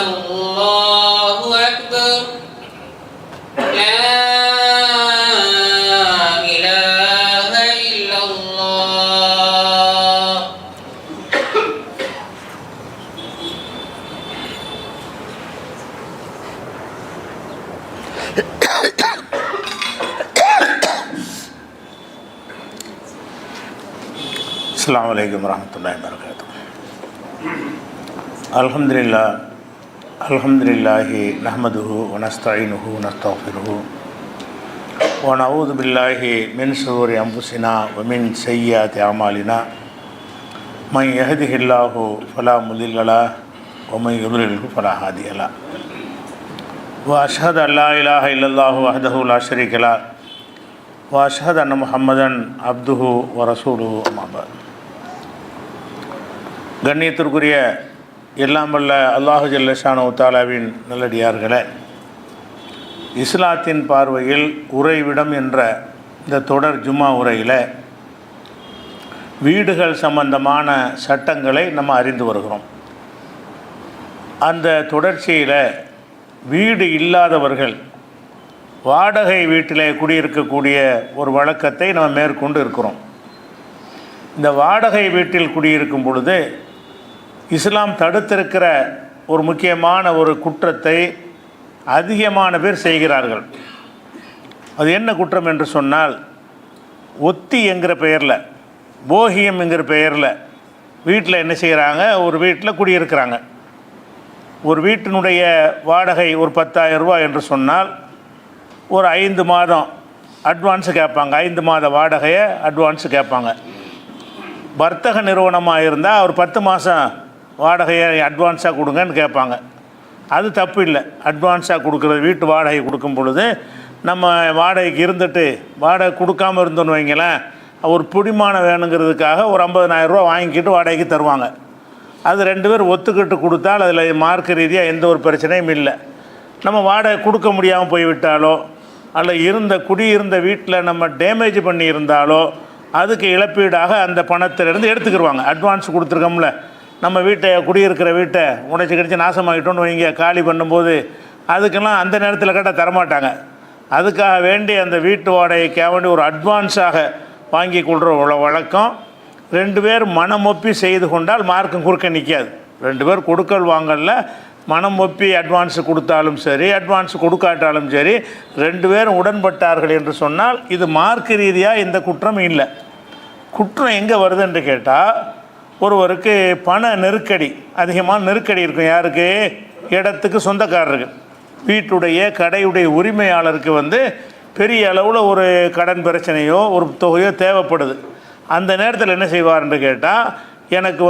الله أكبر لا إله إلا الله. السلام عليكم ورحمة الله وبركاته. الحمد لله نحمده ونستعينه ونستغفره ونعوذ بالله من شرور أنفسنا ومن سيئات أعمالنا من يهده الله فلا مضل له ومن يضلله فلا هادي له وأشهد أن لا إله إلا الله وحده لا شريك له وأشهد أن محمدا عبده ورسوله أما بعد. கண்ணியத்திற்குரிய எல்லாம் வல்ல அல்லாஹு ஜல்ல ஷானஹு தஆலாவின் நல்லடியார்களே, இஸ்லாத்தின் பார்வையில் உறைவிடம் என்ற இந்த தொடர் ஜும்மா உரையில் வீடுகள் சம்பந்தமான சட்டங்களை நம்ம அறிந்து வருகிறோம். அந்த தொடர்ச்சியில் வீடு இல்லாதவர்கள் வாடகை வீட்டில் குடியிருக்கக்கூடிய ஒரு வழக்கத்தை நம்ம மேற்கொண்டு இருக்கிறோம். இந்த வாடகை வீட்டில் குடியிருக்கும் பொழுது இஸ்லாம் தடுத்திருக்கிற ஒரு முக்கியமான ஒரு குற்றத்தை அதிகமான பேர் செய்கிறார்கள். அது என்ன குற்றம் என்று சொன்னால், ஒத்தி என்கிற பெயரில், போகியம் என்கிற பெயரில் வீட்டில் என்ன செய்கிறாங்க, ஒரு வீட்டில் குடியிருக்கிறாங்க. ஒரு வீட்டினுடைய வாடகை ஒரு 10,000 ரூபாய் என்று சொன்னால் ஒரு 5 மாதம் அட்வான்ஸு கேட்பாங்க. 5 மாத வாடகையை அட்வான்ஸு கேட்பாங்க. வர்த்தக நிறுவனமாக இருந்தால் ஒரு 10 மாதம் வாடகையை அட்வான்ஸாக கொடுங்கன்னு கேட்பாங்க. அது தப்பு இல்லை. அட்வான்ஸாக கொடுக்குறது, வீட்டு வாடகை கொடுக்கும் பொழுது நம்ம வாடகைக்கு இருந்துட்டு வாடகை கொடுக்காமல் இருந்தோன்னு வைங்களேன், ஒரு பிடிமானம் வேணுங்கிறதுக்காக ஒரு 50,000 ரூபா வாங்கிக்கிட்டு வாடகைக்கு தருவாங்க. அது 2 பேர் ஒத்துக்கிட்டு கொடுத்தால் அதில் மார்க்க ரீதியாக எந்த ஒரு பிரச்சனையும் இல்லை. நம்ம வாடகை கொடுக்க முடியாமல் போய்விட்டாலோ அல்ல குடியிருந்த வீட்டில் நம்ம டேமேஜ் பண்ணி இருந்தாலோ அதுக்கு இழப்பீடாக அந்த பணத்திலிருந்து எடுத்துக்கிடுவாங்க. அட்வான்ஸ் கொடுத்துருக்கோம்ல, நம்ம குடியிருக்கிற வீட்டை உடைச்சி கிடச்சி நாசமாகிட்டோன்னு வைங்க, காலி பண்ணும்போது அதுக்கெல்லாம் அந்த நேரத்தில் கேட்டால் தரமாட்டாங்க. அதுக்காக வேண்டி அந்த வீட்டு வாடகைக்காக வேண்டி ஒரு அட்வான்ஸாக வாங்கி கொள்கிற வழக்கம் 2 பேர் மனம் ஒப்பி செய்து கொண்டால் மார்க்கம் குறுக்க நிற்காது. 2 பேர் கொடுக்கல் வாங்கல மனம் ஒப்பி அட்வான்ஸு கொடுத்தாலும் சரி, அட்வான்ஸு கொடுக்காட்டாலும் சரி, 2 பேரும் உடன்பட்டார்கள் என்று சொன்னால் இது மார்க்க ரீதியாக இந்த குற்றம் இல்லை. குற்றம் எங்கே வருது என்று கேட்டால், ஒருவருக்கு பண நெருக்கடி, அதிகமான நெருக்கடி இருக்கும். யாருக்கு? இடத்துக்கு சொந்தக்காரருக்கு. வீட்டுடைய கடையுடைய உரிமையாளருக்கு பெரிய அளவில் ஒரு கடன் பிரச்சனையோ ஒரு தொகையோ தேவைப்படுது. அந்த நேரத்தில் என்ன செய்வார் என்று கேட்டால், எனக்கு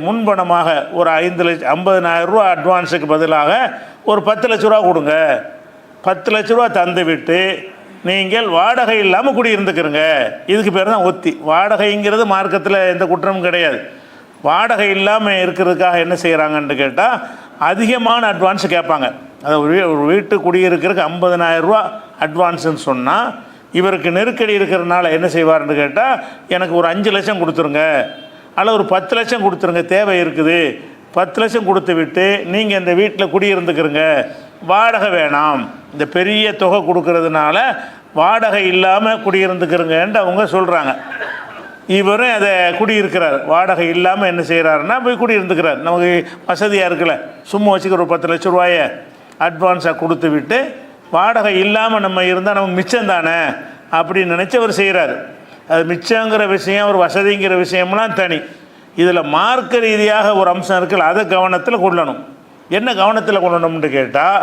முன்பணமாக ஒரு 50,000 ரூபா அட்வான்ஸுக்கு பதிலாக ஒரு 10 லட்ச ரூபா கொடுங்க, 10 லட்ச ரூபா தந்து விட்டு நீங்கள் வாடகை இல்லாமல் குடியிருந்துக்கிறங்க. இதுக்கு பேர் தான் ஒத்தி. வாடகைங்கிறது மார்க்கத்தில் எந்த குற்றமும் கிடையாது. வாடகை இல்லாமல் இருக்கிறதுக்காக என்ன செய்கிறாங்கன்னு கேட்டால், அதிகமான அட்வான்ஸு கேட்பாங்க. அது ஒரு வீட்டு குடியிருக்கிறதுக்கு 50,000 ரூபா அட்வான்ஸுன்னு சொன்னால், இவருக்கு நெருக்கடி இருக்கிறதுனால என்ன செய்வார்னு கேட்டால், எனக்கு ஒரு 5 லட்சம் கொடுத்துருங்க அல்ல ஒரு 10 லட்சம் கொடுத்துருங்க, தேவை இருக்குது, 10 லட்சம் கொடுத்து விட்டு நீங்கள் இந்த வீட்டில் குடியிருந்துக்கிறங்க, வாடகை வேணாம். இந்த பெரிய தொகை கொடுக்கறதுனால வாடகை இல்லாமல் குடியிருந்துக்கிறங்கன்ட்டு அவங்க சொல்கிறாங்க. இவரும் அதை குடியிருக்கிறார். வாடகை இல்லாமல் என்ன செய்கிறாருன்னா போய் குடியிருந்துக்கிறார். நமக்கு வசதியாக இருக்குல்ல, சும்மா வச்சுக்கிற ஒரு 10 லட்ச ரூபாயை அட்வான்ஸாக கொடுத்து விட்டு வாடகை இல்லாமல் நம்ம இருந்தால் நமக்கு மிச்சம் தானே அப்படின்னு நினச்சி அவர் செய்கிறார். அது மிச்சங்கிற விஷயம், ஒரு வசதிங்கிற விஷயம்லாம் தனி. இதில் மார்க்க ரீதியாக ஒரு அம்சம் இருக்குல்ல, அதை கவனத்தில் கொள்ளணும். என்ன கவனத்தில் கொள்ளணும்னு கேட்டால்,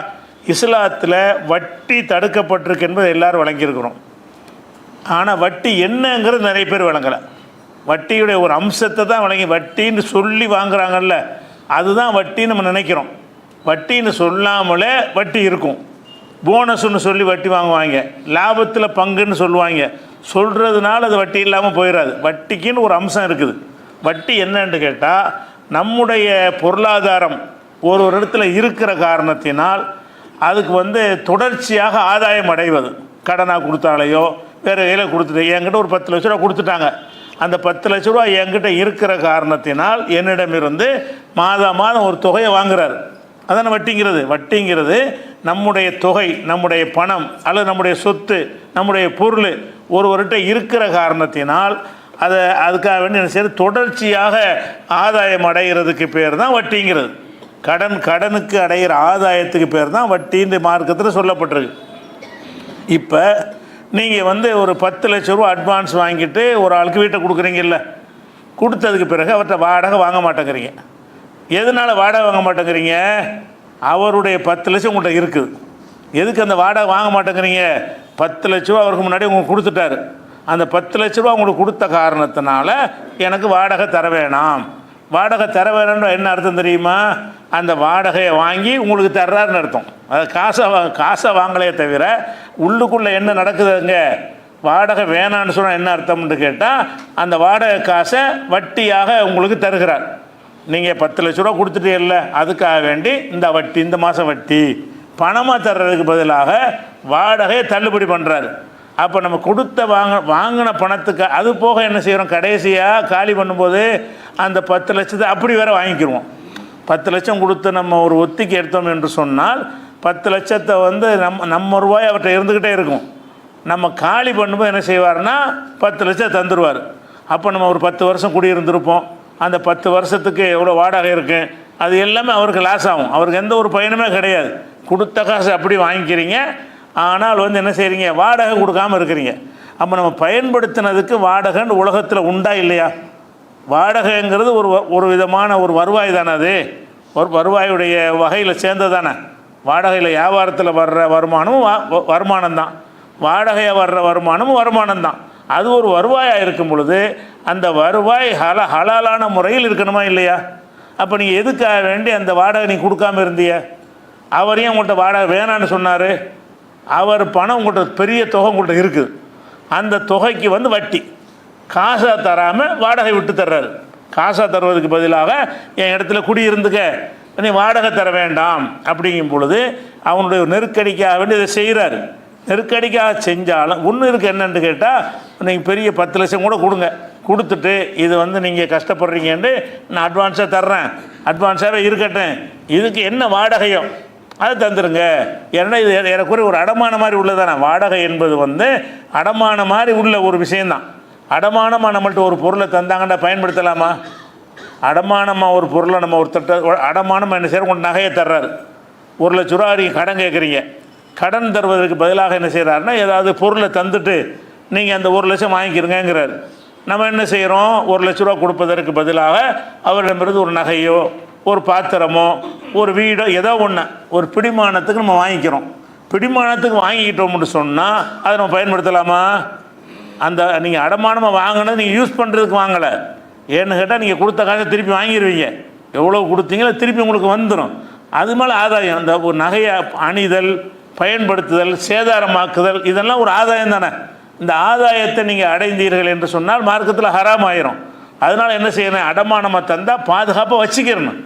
இஸ்லாத்தில் வட்டி தடுக்கப்பட்டிருக்கு என்பது எல்லோரும் வழங்கியிருக்கிறோம். ஆனால் வட்டி என்னங்கிறது நிறைய பேர் வழங்கலை. வட்டியுடைய ஒரு அம்சத்தை தான் வழங்கி, வட்டின்னு சொல்லி வாங்குறாங்கல்ல, அதுதான் வட்டின்னு நம்ம நினைக்கிறோம். வட்டின்னு சொல்லாமலே வட்டி இருக்கும். போனஸ்ன்னு சொல்லி வட்டி வாங்குவாங்க, லாபத்தில் பங்குன்னு சொல்லுவாங்க. சொல்கிறதுனால அது வட்டி இல்லாமல் போயிடாது. வட்டிக்குன்னு ஒரு அம்சம் இருக்குது. வட்டி என்னன்னு கேட்டால், நம்முடைய பொருளாதாரம் ஒரு இடத்துல இருக்கிற காரணத்தினால் அதுக்கு தொடர்ச்சியாக ஆதாயம் அடைவது. கடனாக கொடுத்தாலேயோ வேறு கையில் கொடுத்துட்டு, என்கிட்ட ஒரு 10 லட்ச ரூபா கொடுத்துட்டாங்க, அந்த 10 லட்ச ரூபா என்கிட்ட இருக்கிற காரணத்தினால் என்னிடமிருந்து மாதம் மாதம் ஒரு தொகையை வாங்குறாரு. அதான வட்டிங்கிறது. வட்டிங்கிறது நம்முடைய தொகை, நம்முடைய பணம் அல்லது நம்முடைய சொத்து, நம்முடைய பொருள் ஒருவர்கிட்ட இருக்கிற காரணத்தினால் அதுக்காக வேண்டி என்ன செய்யறது, தொடர்ச்சியாக ஆதாயம் அடைகிறதுக்கு பேர் தான் வட்டிங்கிறது. கடனுக்கு அடைகிற ஆதாயத்துக்கு பேர் தான் வட்டின்ற மார்க்கத்தில் சொல்லப்பட்டிருக்கு. இப்போ நீங்கள் ஒரு 10 லட்ச ரூபா அட்வான்ஸ் வாங்கிட்டு ஒரு ஆளுக்கு வீட்டை கொடுக்குறீங்கல்ல, கொடுத்ததுக்கு பிறகு அவர்கிட்ட வாடகை வாங்க மாட்டேங்கிறீங்க. எதனால் வாடகை வாங்க மாட்டேங்கிறீங்க? அவருடைய 10 லட்சம் உங்கள்கிட்ட இருக்குது. எதுக்கு அந்த வாடகை வாங்க மாட்டேங்கிறீங்க? 10 லட்ச ரூபா அவருக்கு முன்னாடி உங்களுக்கு கொடுத்துட்டாரு. அந்த 10 லட்ச ரூபா உங்களுக்கு கொடுத்த காரணத்தினால எனக்கு வாடகை தர வேணாம். வாடகை தர வேணும்ன்ற என்ன அர்த்தம் தெரியுமா? அந்த வாடகையை வாங்கி உங்களுக்கு தர்றாருன்னு அர்த்தம். அது காசை வாங்கலையே தவிர உள்ளுக்குள்ளே என்ன நடக்குதுங்க, வாடகை வேணான்னு சொன்னால் என்ன அர்த்தம்னு கேட்டால் அந்த வாடகை காசை வட்டியாக உங்களுக்கு தருகிறார். நீங்கள் 10 லட்ச ரூபா கொடுத்துட்டீங்கல்ல, அதுக்காக வேண்டி இந்த வட்டி, இந்த மாதம் வட்டி பணமாக தர்றதுக்கு பதிலாக வாடகையை தள்ளுபடி பண்ணுறாரு. அப்போ நம்ம வாங்கின பணத்துக்கு அது போக என்ன செய்கிறோம், கடைசியாக காலி பண்ணும்போது அந்த 10 லட்சத்தை அப்படி வேற வாங்கிக்கிடுவோம். 10 லட்சம் கொடுத்து நம்ம ஒரு ஒத்திக்கு எடுத்தோம் என்று சொன்னால் 10 லட்சத்தை நம்ம ரூபாய் அவர்கிட்ட இருந்துக்கிட்டே இருக்கும். நம்ம காலி பண்ணும்போது என்ன செய்வார்னா 10 லட்சம் தந்துடுவார். அப்போ நம்ம ஒரு 10 வருஷம் குடியிருந்திருப்போம். அந்த 10 வருஷத்துக்கு எவ்வளோ வாடகை இருக்குது, அது எல்லாமே அவருக்கு லாஸ் ஆகும். அவருக்கு எந்த ஒரு பயனுமே கிடையாது. கொடுத்த காசு அப்படி வாங்கிக்கிறீங்க, ஆனால் என்ன செய்கிறீங்க, வாடகை கொடுக்காமல் இருக்கிறீங்க. அப்போ நம்ம பயன்படுத்தினதுக்கு வாடகைன்னு உலகத்தில் உண்டா இல்லையா? வாடகைங்கிறது ஒரு விதமான ஒரு வருவாய் தானே. அது ஒரு வருவாயுடைய வகையில் சேர்ந்தது தானே. வாடகையில் வியாபாரத்தில் வர்ற வருமானமும் வருமானம் தான், வாடகையாக வர்ற வருமானமும் வருமானம் தான். அது ஒரு வருவாயாக இருக்கும் பொழுது அந்த வருவாய் ஹலாலான முறையில் இருக்கணுமா இல்லையா? அப்போ நீங்கள் எதுக்காக வேண்டி அந்த வாடகை நீங்கள் கொடுக்காமல் இருந்தீங்க? அவரையும் உங்கள்கிட்ட வாடகை வேணான்னு சொன்னார். அவர் பணம் உங்கள்கிட்ட பெரிய தொகை உங்கள்கிட்ட இருக்குது. அந்த தொகைக்கு வட்டி காசாக தராமல் வாடகை விட்டு தர்றாரு. காசாக தருவதுக்கு பதிலாக என் இடத்துல குடியிருந்துக்க, நீ வாடகை தர வேண்டாம் அப்படிங்கும் பொழுது அவனுடைய நெருக்கடிக்காக வேண்டி இதை செய்கிறாரு. நெருக்கடிக்காக செஞ்சாலும் ஒன்று இருக்குது என்னென்னு கேட்டால், நீங்கள் பெரிய 10 லட்சம் கூட கொடுத்துட்டு இது நீங்கள் கஷ்டப்படுறீங்கன்னு நான் அட்வான்ஸாக தர்றேன், அட்வான்ஸாகவே இருக்கட்டும், இதுக்கு என்ன வாடகையோ அதை தந்துடுங்க. ஏன்னா இது எனக்குரிய ஒரு அடமான மாதிரி உள்ளதானே. வாடகை என்பது அடமான மாதிரி உள்ள ஒரு விஷயந்தான். அடமானமாக நம்மள்ட்ட ஒரு பொருளை தந்தாங்கன்னா பயன்படுத்தலாமா? அடமானமாக ஒரு பொருளை நம்ம அடமானமாக என்ன செய்யறோம், உங்கள் நகையை தர்றாரு. 1 லட்ச ரூபா நீங்கள் கடன் கேட்குறீங்க. கடன் தருவதற்கு பதிலாக என்ன செய்கிறாருன்னா ஏதாவது பொருளை தந்துட்டு நீங்கள் அந்த 1 லட்சம் வாங்கிக்கிறங்கிறார். நம்ம என்ன செய்கிறோம், 1 லட்ச ரூபா கொடுப்பதற்கு பதிலாக அவரிடமிருந்து ஒரு நகையோ ஒரு பாத்திரமோ ஒரு வீடோ ஏதோ ஒன்று ஒரு பிடிமானத்துக்கு நம்ம வாங்கிக்கிறோம். பிடிமானத்துக்கு வாங்கிக்கிட்டோம்னு சொன்னால் அதை நம்ம பயன்படுத்தலாமா? அந்த நீங்கள் அடமானமாக வாங்கினது நீங்கள் யூஸ் பண்ணுறதுக்கு வாங்கலை. ஏன்னு கேட்டால் நீங்கள் கொடுத்த காசை திருப்பி வாங்கிடுவீங்க. எவ்வளோ கொடுத்தீங்களோ திருப்பி உங்களுக்கு வந்துடும். அது மேலே ஆதாயம். அந்த ஒரு நகையை அணிதல், பயன்படுத்துதல், சேதாரமாக்குதல், இதெல்லாம் ஒரு ஆதாயம் தானே. இந்த ஆதாயத்தை நீங்கள் அடைந்தீர்கள் என்று சொன்னால் மார்க்கத்தில் ஹராம் ஆயிரும். அதனால் என்ன செய்யணும், அடமானமாக தந்தால் பாதுகாப்பாக வச்சுக்கிறணும்.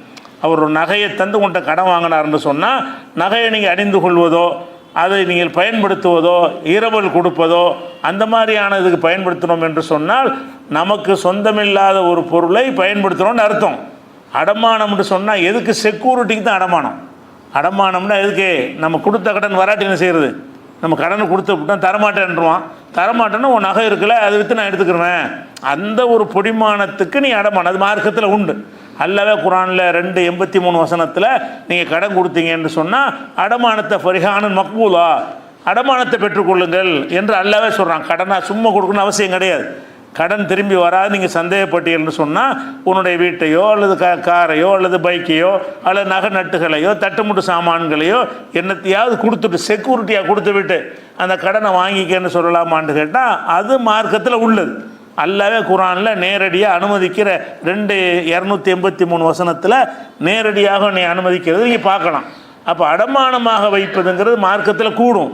அவர் ஒரு நகையை தந்து உங்கள்கிட்ட கடன் வாங்கினார்னு சொன்னால் நகையை நீங்கள் அணிந்து கொள்வதோ அதை நீங்கள் பயன்படுத்துவதோ இரவல் கொடுப்பதோ அந்த மாதிரியான இதுக்கு பயன்படுத்தணும் என்று சொன்னால் நமக்கு சொந்தமில்லாத ஒரு பொருளை பயன்படுத்தணும்னு அர்த்தம். அடமானம்னு சொன்னால் எதுக்கு, செக்யூரிட்டிக்கு தான் அடமானம். அடமானம்னா எதுக்கு, நம்ம கொடுத்த கடன் வராட்டி என்ன செய்கிறது, நம்ம கடனை கொடுத்து விட்டோம் தரமாட்டேன்ருவான். தரமாட்டேன்னா உன் நகை இருக்குல்ல அதை விற்று நான் எடுத்துக்கிறேன். அந்த ஒரு பொடிமானத்துக்கு நீ அடமானம், அது மார்க்கத்தில் உண்டு. அல்லவே குரானில் 2:83 வசனத்தில் நீங்கள் கடன் கொடுத்தீங்கன்னு சொன்னால் அடமானத்தை ஃபரிஹானன் மக்பூலா, அடமானத்தை பெற்றுக்கொள்ளுங்கள் என்று அல்லவே சொல்கிறான். கடனாக சும்மா கொடுக்கணும்னு அவசியம் கிடையாது. கடன் திரும்பி வராது நீங்கள் சந்தேகப்பட்டீங்கன்னு சொன்னால் உன்னுடைய வீட்டையோ அல்லது காரையோ அல்லது பைக்கையோ அல்லது நகை நட்டுகளையோ தட்டுமுட்டு சாமான்களையோ என்னத்தையாவது கொடுத்துட்டு செக்யூரிட்டியாக கொடுத்து விட்டு அந்த கடனை வாங்கிக்கன்னு சொல்லலாமான்னு கேட்டால் அது மார்க்கத்தில் உள்ளது. அல்லாவே குரானில் நேரடியாக அனுமதிக்கிற 2:283 வசனத்தில் நேரடியாக நீ அனுமதிக்கிறது நீங்கள் பார்க்கலாம். அப்போ அடமானமாக வைப்பதுங்கிறது மார்க்கத்தில் கூடும்.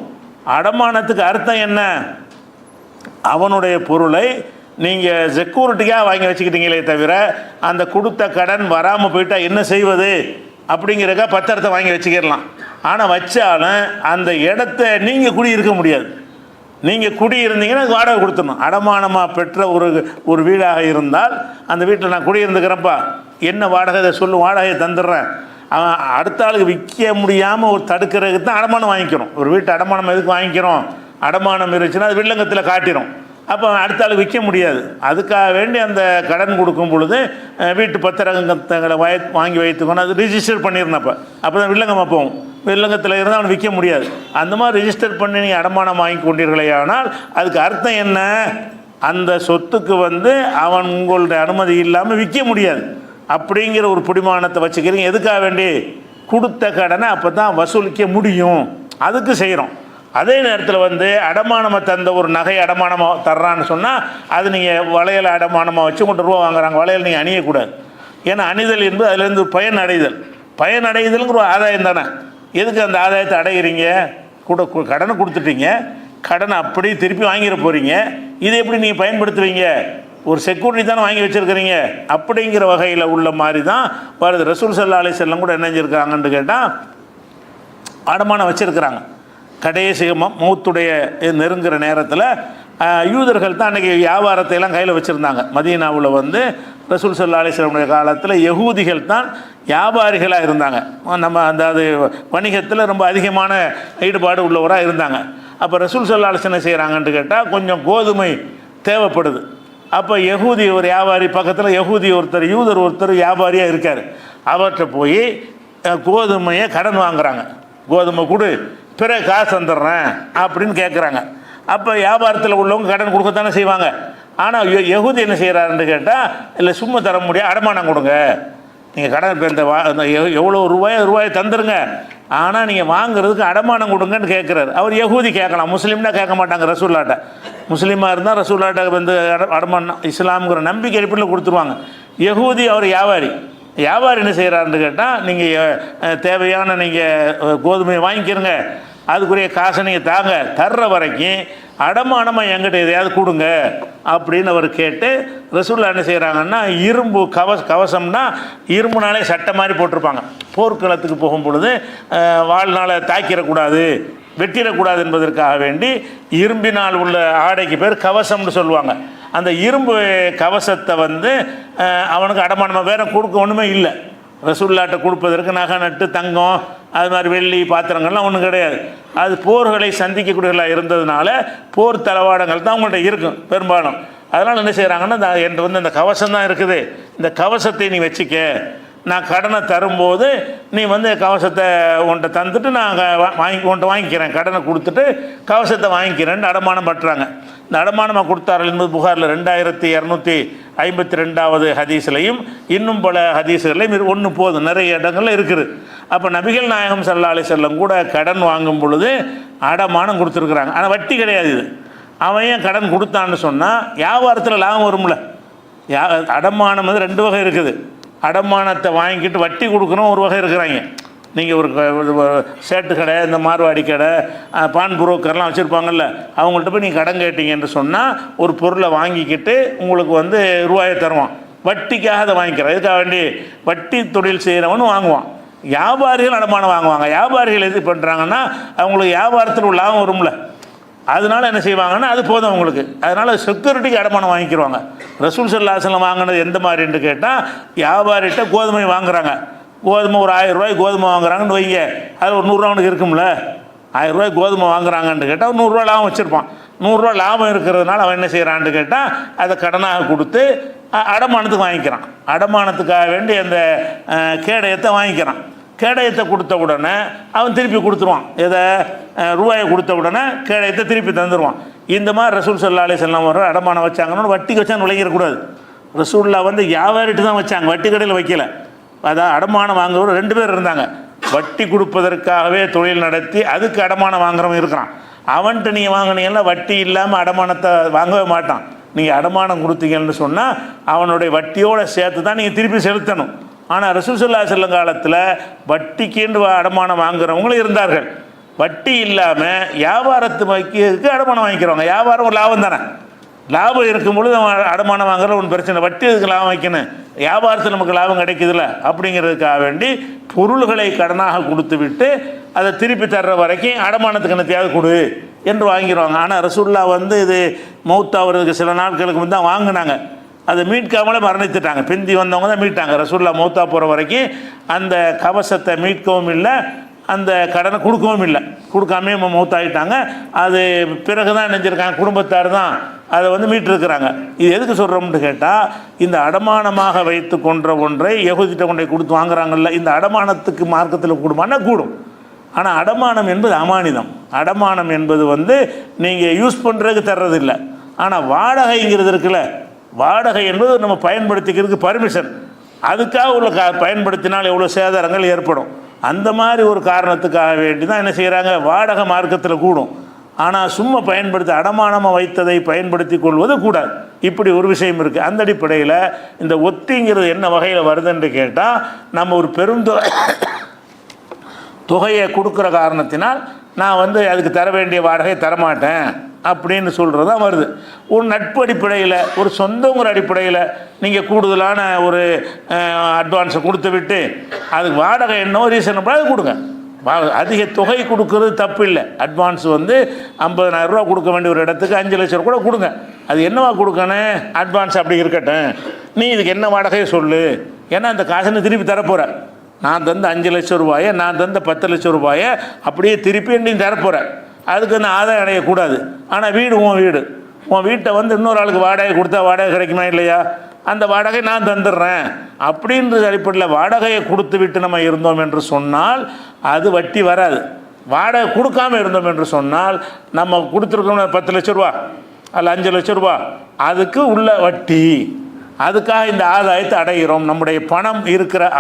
அடமானத்துக்கு அர்த்தம் என்ன, அவனுடைய பொருளை நீங்கள் செக்யூரிட்டியாக வாங்கி வச்சுக்கிட்டீங்களே தவிர அந்த கொடுத்த கடன் வராமல் போயிட்டால் என்ன செய்வது அப்படிங்கிறக்கா பத்திரத்தை வாங்கி வச்சுக்கிடலாம். ஆனால் வச்சாலும் அந்த இடத்த நீங்கள் குடியிருக்க முடியாது. நீங்கள் குடியிருந்தீங்கன்னா வாடகை கொடுத்துடணும். அடமானமாக பெற்ற ஒரு வீடாக இருந்தால் அந்த வீட்டில் நான் குடியிருந்துக்கிறேன்ப்பா, என்ன வாடகை சொல்லு, வாடகையை தந்துடுறேன், அவன் அடுத்த ஆளுக்கு விற்க முடியாமல் ஒரு தடுக்கிறதுக்கு தான் அடமானம் வாங்கிக்கணும். ஒரு வீட்டு அடமானம் எதுக்கு வாங்கிக்கிறோம்? அடமானம் இருந்துச்சுன்னா அது வில்லங்கத்தில் காட்டிடும். அப்போ அடுத்த ஆளுக்கு விற்க முடியாது. அதுக்காக வேண்டி அந்த கடன் கொடுக்கும் பொழுது வீட்டு பத்திரங்களை வாங்கி வைத்துக்கணும். அது ரிஜிஸ்டர் பண்ணிடணும். அப்போ தான் வில்லங்கமாக போகும். வில்லங்கத்தில் இருந்தால் அவன் விற்க முடியாது. அந்த மாதிரி ரிஜிஸ்டர் பண்ணி நீங்கள் அடமானம் வாங்கி கொண்டீர்களே ஆனால் அதுக்கு அர்த்தம் என்ன? அந்த சொத்துக்கு அவன் உங்களுடைய அனுமதி இல்லாமல் விற்க முடியாது அப்படிங்கிற ஒரு பிடிமானத்தை வச்சுக்கிறீங்க. எதுக்காக வேண்டி? கொடுத்த கடனை அப்போ தான் வசூலிக்க முடியும். அதுக்கு செய்கிறோம். அதே நேரத்தில் அடமானமாக தந்த ஒரு நகை அடமானமாக தர்றான்னு சொன்னால் அது நீங்கள் வளையல் அடமானமாக வச்சு கொண்டு ரூபா வாங்குறாங்க. வளையல் நீங்கள் அணியக்கூடாது. ஏன்னா அணிதல் என்பது அதுலேருந்து பயன் அடைதல். பயன் அடைதலுங்கிற ஒரு ஆதாயம் தானே. எதுக்கு அந்த ஆதாயத்தை அடைகிறீங்க? கடனை கொடுத்துட்டீங்க, கடனை அப்படியே திருப்பி வாங்கிட போகிறீங்க. இதை எப்படி நீங்கள் பயன்படுத்துவீங்க? ஒரு செக்யூரிட்டி தானே வாங்கி வச்சுருக்கிறீங்க. அப்படிங்கிற வகையில் உள்ள மாதிரி தான் வருது. ரசூல் ஸல்லல்லாஹு அலைஹி வஸல்லம் கூட என்ன செஞ்சுருக்காங்கன்னு கேட்டால் அடமானம் வச்சுருக்கிறாங்க. கடைசி மௌத்துடைய நெருங்குற நேரத்தில் யூதர்கள் தான் அன்றைக்கி வியாபாரத்தை எல்லாம் கையில் வச்சுருந்தாங்க. மதீனாவில் ரசூல் ஸல்லல்லாஹு அலைஹி வஸல்லம் காலத்தில் யகூதிகள் தான் வியாபாரிகளாக இருந்தாங்க. நம்ம அது வணிகத்தில் ரொம்ப அதிகமான ஈடுபாடு உள்ளவராக இருந்தாங்க. அப்போ ரசூல் ஸல்லல்லாஹு அலைஹி வஸல்லம் செய்கிறாங்கன்னு கேட்டால் கொஞ்சம் கோதுமை தேவைப்படுது. அப்போ யகூதி ஒரு வியாபாரி பக்கத்தில் யூதர் ஒருத்தர் வியாபாரியாக இருக்கார். அவர்கிட்ட போய் கோதுமையை கடன் வாங்குறாங்க. கோதுமை கொடு, பிறகு காசு தந்துடுறேன் அப்படின்னு கேட்குறாங்க. அப்போ வியாபாரத்தில் உள்ளவங்க கடன் கொடுக்கத்தானே செய்வாங்க. ஆனால் யகூதி என்ன செய்கிறாருன்னு கேட்டால், இல்லை சும்மா தர முடியாது, அடமானம் கொடுங்க. நீங்கள் கடன் இப்போ இந்த எவ்வளோ ரூபாயை தந்துடுங்க, ஆனால் நீங்கள் வாங்குறதுக்கு அடமானம் கொடுங்கன்னு கேட்குறாரு. அவர் யகூதி கேட்கலாம், முஸ்லீம்னா கேட்க மாட்டாங்க. ரசூல்லாட்ட முஸ்லீமாக இருந்தால் ரசூல்லாட்ட அடமானம் இஸ்லாமுங்கிற நம்பிக்கை அடிப்படையில் கொடுத்துருவாங்க. யகூதி அவர் வியாபாரி என்ன செய்கிறாருன்னு கேட்டால், நீங்கள் தேவையான நீங்கள் கோதுமையை வாங்கிக்கிறங்க, அதுக்குரிய காசை நீங்கள் தாங்க, தர்ற வரைக்கும் அடமானமாக என்கிட்ட எதையாவது கொடுங்க அப்படின்னு அவர் கேட்டு ரசூல்லா என்ன செய்கிறாங்கன்னா, இரும்பு கவசம்னா இரும்புனாலே சட்டை மாதிரி போட்டிருப்பாங்க. போர்க்களத்துக்கு போகும் பொழுது வாழ்நாளை தாக்கிடக்கூடாது, வெட்டிடக்கூடாது என்பதற்காக வேண்டி இரும்பினால் உள்ள ஆடைக்கு பேர் கவசம்னு சொல்லுவாங்க. அந்த இரும்பு கவசத்தை அவனுக்கு அடமானமாக வேறு கொடுக்க ஒன்றுமே இல்லை. ரசூல்லாட்ட கொடுப்பதற்கு நகை நட்டு தங்கம் அது மாதிரி வெள்ளி பாத்திரங்கள்லாம் ஒன்றும் கிடையாது. அது போர்களை சந்திக்கக்கூடியவர்களாக இருந்ததுனால போர் தளவாடங்கள் தான் அவங்கள்ட்ட இருக்கும் பெரும்பாலும். அதனால் என்ன செய்கிறாங்கன்னா, என்கிட்ட அந்த கவசம் தான் இருக்குது, இந்த கவசத்தை நீ வச்சுக்க, நான் கடனை தரும்போது நீ கவசத்தை உன்ட்ட தந்துட்டு நான் உன்ட்ட வாங்கிக்கிறேன், கடனை கொடுத்துட்டு கவசத்தை வாங்கிக்கிறேன்னு அடமானம் பட்டுறாங்க. இந்த அடமானமாக கொடுத்தார்கள் என்பது புகாரில் 2252 ஹதீஸ்லையும் இன்னும் பல ஹதீஸ்களையும் ஒன்று போதும், நிறைய இடங்கள்ல இருக்குது. அப்போ நபிகள் நாயகம் ஸல்லல்லாஹு அலைஹி வஸல்லம் கூட கடன் வாங்கும் பொழுது அடமானம் கொடுத்துருக்குறாங்க. ஆனால் வட்டி கிடையாது. இது அவன் ஏன் கடன் கொடுத்தான்னு சொன்னால் வியாபாரத்தில் லாபம் வரும்ல. அடமானம் 2 வகை இருக்குது. அடமானத்தை வாங்கிக்கிட்டு வட்டி கொடுக்குறோம் ஒரு வகை இருக்கிறாங்க. நீங்கள் ஒரு சேட்டு கடை, இந்த மார்வாடி கடை, பான் புரோக்கர்லாம் வச்சுருப்பாங்கல்ல, அவங்கள்ட்ட போய் நீங்கள் கடன் கேட்டீங்க என்று சொன்னால் ஒரு பொருளை வாங்கிக்கிட்டு உங்களுக்கு ரூபாயை தருவான். வட்டிக்காக அதை வாங்கிக்கிறேன். இதுக்காக வேண்டி வட்டி தொழில் செய்கிறவனு வாங்குவான். வியாபாரிகள் அடமானம் வாங்குவாங்க. வியாபாரிகள் எது பண்ணுறாங்கன்னா, அவங்களுக்கு வியாபாரத்தில் உள்ள லாபம் வரும்ல, அதனால் என்ன செய்வாங்கன்னா அது போதும் அவங்களுக்கு. அதனால் செக்யூரிட்டிக்கு அடமானம் வாங்கிக்கிடுவாங்க. ரசூல் ஸல்லல்லாஹு அலைஹி வஸல்லம் வாங்கினது எந்த மாதிரின்னு கேட்டால், வியாபாரிகிட்ட கோதுமை வாங்குறாங்க. கோதுமை ஒரு 1000 ரூபாய்க்கு கோதுமை வாங்குறாங்கன்னு வைங்க, அதில் ஒரு 100 ரூபா அவனுக்கு இருக்கும்ல. 1000 ரூபாய்க்கு கோதுமை வாங்குறாங்கன்னு கேட்டால் ஒரு 100 ரூபா லாபம் வச்சுருப்பான். 100 ரூபா லாபம் இருக்கிறதுனால அவன் என்ன செய்கிறான்னு கேட்டால், அதை கடனாக கொடுத்து அடமானத்துக்கு வாங்கிக்கிறான். அடமானத்துக்காக வேண்டி அந்த கேடயத்தை வாங்கிக்கிறான். கேடயத்தை கொடுத்த உடனே அவன் திருப்பி கொடுத்துருவான். எதை ரூபாயை கொடுத்த உடனே கேடயத்தை திருப்பி தந்துடுவான். இந்த மாதிரி ரசூல் ஸல்லல்லாஹு அலைஹி வஸல்லம் வர அடமானம் வச்சாங்கன்னு வட்டிக்கு வச்சான்னு விளங்கிடக்கூடாது. ரசூல்லா வியாபாரிட்டு தான் வச்சாங்க, வட்டி கடையில் வைக்கல. அதான் அடமானம் வாங்குறவர் 2 பேர் இருந்தாங்க. வட்டி கொடுப்பதற்காகவே தொழில் நடத்தி அதுக்கு அடமானம் வாங்குறவன் இருக்கிறான். அவன்கிட்ட நீங்கள் வாங்கினீங்கன்னா வட்டி இல்லாமல் அடமானத்தை வாங்கவே மாட்டான். நீங்கள் அடமானம் கொடுத்தீங்கன்னு சொன்னால் அவனுடைய வட்டியோடு சேர்த்து தான் நீங்கள் திருப்பி செலுத்தணும். ஆனால் ரசூல் ஸல்லல்லாஹு அலைஹி வஸல்லம் காலத்தில் வட்டிக்கேண்டு அடமானம் வாங்குறவங்களும் இருந்தார்கள். வட்டி இல்லாமல் வியாபாரத்து வைக்கிறதுக்கு அடமானம் வாங்கிக்கிறவங்க. வியாபாரம் ஒரு லாபம் தானே, லாபம் இருக்கும் பொழுது அடமானம் வாங்குற ஒன்றும் பிரச்சனை. வட்டி இதுக்கு லாபம் வைக்கணும், வியாபாரத்தில் நமக்கு லாபம் கிடைக்குதுல்ல அப்படிங்கிறதுக்காக வேண்டி பொருள்களை கடனாக கொடுத்து விட்டு அதை திருப்பி தர்ற வரைக்கும் அடமானத்துக்கு என்னத்தையாவது கொடு என்று வாங்கிடுவாங்க. ஆனால் ரசூல்லா இது மௌத்தாகிறதுக்கு சில நாட்களுக்கு தான் வாங்கினாங்க. அதை மீட்காமலே மரணித்துட்டாங்க. பிந்தி வந்தவங்க தான் மீட்டாங்க. ரசூலுல்லாஹ் மௌத்தா போகிற வரைக்கும் அந்த கவசத்தை மீட்கவும் இல்லை, அந்த கடனை கொடுக்கவும் இல்லை, கொடுக்காமே மௌத்தாகிட்டாங்க. அது பிறகு தான் நினைஞ்சிருக்காங்க, குடும்பத்தார் தான் அதை வந்து மீட்டிருக்கிறாங்க. இது எதுக்கு சொல்கிறோம்னு கேட்டால், இந்த அடமானமாக வைத்து கொன்ற ஒன்றை யகூதிட்ட கொண்டை கொடுத்து வாங்குறாங்கல்ல, இந்த அடமானத்துக்கு மார்க்கத்தில் கூடுமானா கூடும். ஆனால் அடமானம் என்பது அமானிதம். அடமானம் என்பது வந்து நீங்கள் யூஸ் பண்ணுறதுக்கு தர்றதில்லை. ஆனால் வாடகைங்கிறது இருக்குல்ல, வாடகை என்பது நம்ம பயன்படுத்திக்கிறதுக்கு பர்மிஷன், அதுக்காக உள்ள பயன்படுத்தினால் எவ்வளோ சேதாரங்கள் ஏற்படும். அந்த மாதிரி ஒரு காரணத்துக்காக வேண்டி தான் என்ன செய்கிறாங்க, வாடகை மார்க்கத்தில் கூடும். ஆனால் சும்மா பயன்படுத்தி அடமானமாக வைத்ததை பயன்படுத்தி கொள்வது கூடாது. இப்படி ஒரு விஷயம் இருக்குது. அந்த அடிப்படையில் இந்த ஒத்திங்கிறது என்ன வகையில் வருதுன்னு கேட்டால், நம்ம ஒரு தொகையை கொடுக்குற காரணத்தினால் நான் வந்து அதுக்கு தர வேண்டிய வாடகையை தரமாட்டேன் அப்படின்னு சொல்கிறது தான் வருது. ஒரு நட்பு அடிப்படையில், ஒரு சொந்தங்கிற அடிப்படையில் நீங்கள் கூடுதலான ஒரு அட்வான்ஸை கொடுத்து விட்டு அதுக்கு வாடகை என்னவோ ரீசனபிளாக அது கொடுங்க. அதிக தொகை கொடுக்கறது தப்பு இல்லை. அட்வான்ஸ் வந்து 50,000 ரூபா கொடுக்க வேண்டிய ஒரு இடத்துக்கு 5 லட்சம் கூட கொடுங்க. அது என்னவா கொடுக்கணும், அட்வான்ஸ் அப்படி இருக்கட்டும், நீ இதுக்கு என்ன வாடகையை சொல்லு, ஏன்னா அந்த காசை திருப்பி தரப்போகிற. நான் தந்த 5 லட்சம் ரூபாயை, நான் தந்த 10 லட்சம் ரூபாயை அப்படியே திருப்பி நீ தரப்போகிறேன். அதுக்கு நான் ஆதாயம் அடையக்கூடாது. ஆனால் வீடு உன் வீட்டை வந்து இன்னொரு ஆளுக்கு வாடகை கொடுத்தா வாடகை கிடைக்குமா இல்லையா, அந்த வாடகை நான் தந்துடுறேன் அப்படின்ற அடிப்படையில் வாடகையை கொடுத்து விட்டு நம்ம இருந்தோம் என்று சொன்னால் அது வட்டி வராது. வாடகை கொடுக்காமல் இருந்தோம் என்று சொன்னால், நம்ம கொடுத்துருக்கோம் 10 லட்ச ரூபா அல்ல 5 லட்ச ரூபா, அதுக்கு உள்ள வட்டி. அதுக்காக இந்த ஆதாயத்தை அடைகிறோம். நம்முடைய பணம்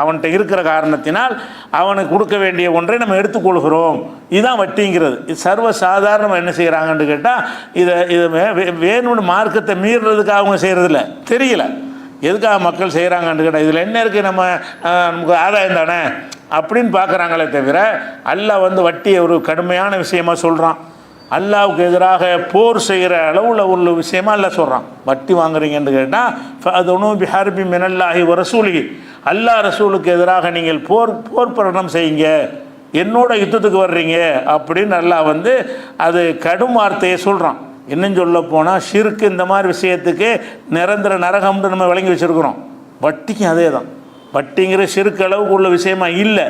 அவன்கிட்ட இருக்கிற காரணத்தினால் அவனுக்கு கொடுக்க வேண்டிய ஒன்றை நம்ம எடுத்துக்கொள்கிறோம். இதுதான் வட்டிங்கிறது. இது சர்வ சாதாரணமாக என்ன செய்கிறாங்கன்னு கேட்டால், இதை வேணும்னு மார்க்கத்தை மீறுறதுக்காக அவங்க செய்கிறதில்ல, தெரியல எதுக்காக மக்கள் செய்கிறாங்கன்னு கேட்டால், இதில் என்ன இருக்குது, நமக்கு ஆதாயம் தானே அப்படின்னு பார்க்குறாங்களே தவிர, அல்லாஹ் வந்து வட்டியை ஒரு கடுமையான விஷயமாக சொல்கிறான். அல்லாவுக்கு எதிராக போர் செய்கிற அளவில் உள்ள விஷயமா அல்ல சொல்கிறான். வட்டி வாங்குறீங்கன்னு கேட்டால் அது ஒன்றும் பிஹார்பி மினல்லாஹி வ ரசூலிஹி, அல்லாஹ் ரசூலுக்கு எதிராக நீங்கள் போர் பிரகடனம் செய்யுங்க, என்னோட யுத்தத்துக்கு வர்றீங்க அப்படின்னு அல்லாஹ் வந்து அது கடும் வார்த்தையை சொல்கிறான். இன்னும் சொல்ல போனால் ஷிர்க் இந்த மாதிரி விஷயத்துக்கு நிரந்தர நரகம்னு நம்ம விளங்கி வச்சுருக்குறோம். வட்டிக்கும் அதே தான். வட்டிங்கிற ஷிர்க் அளவுக்கு உள்ள விஷயமா இல்லை.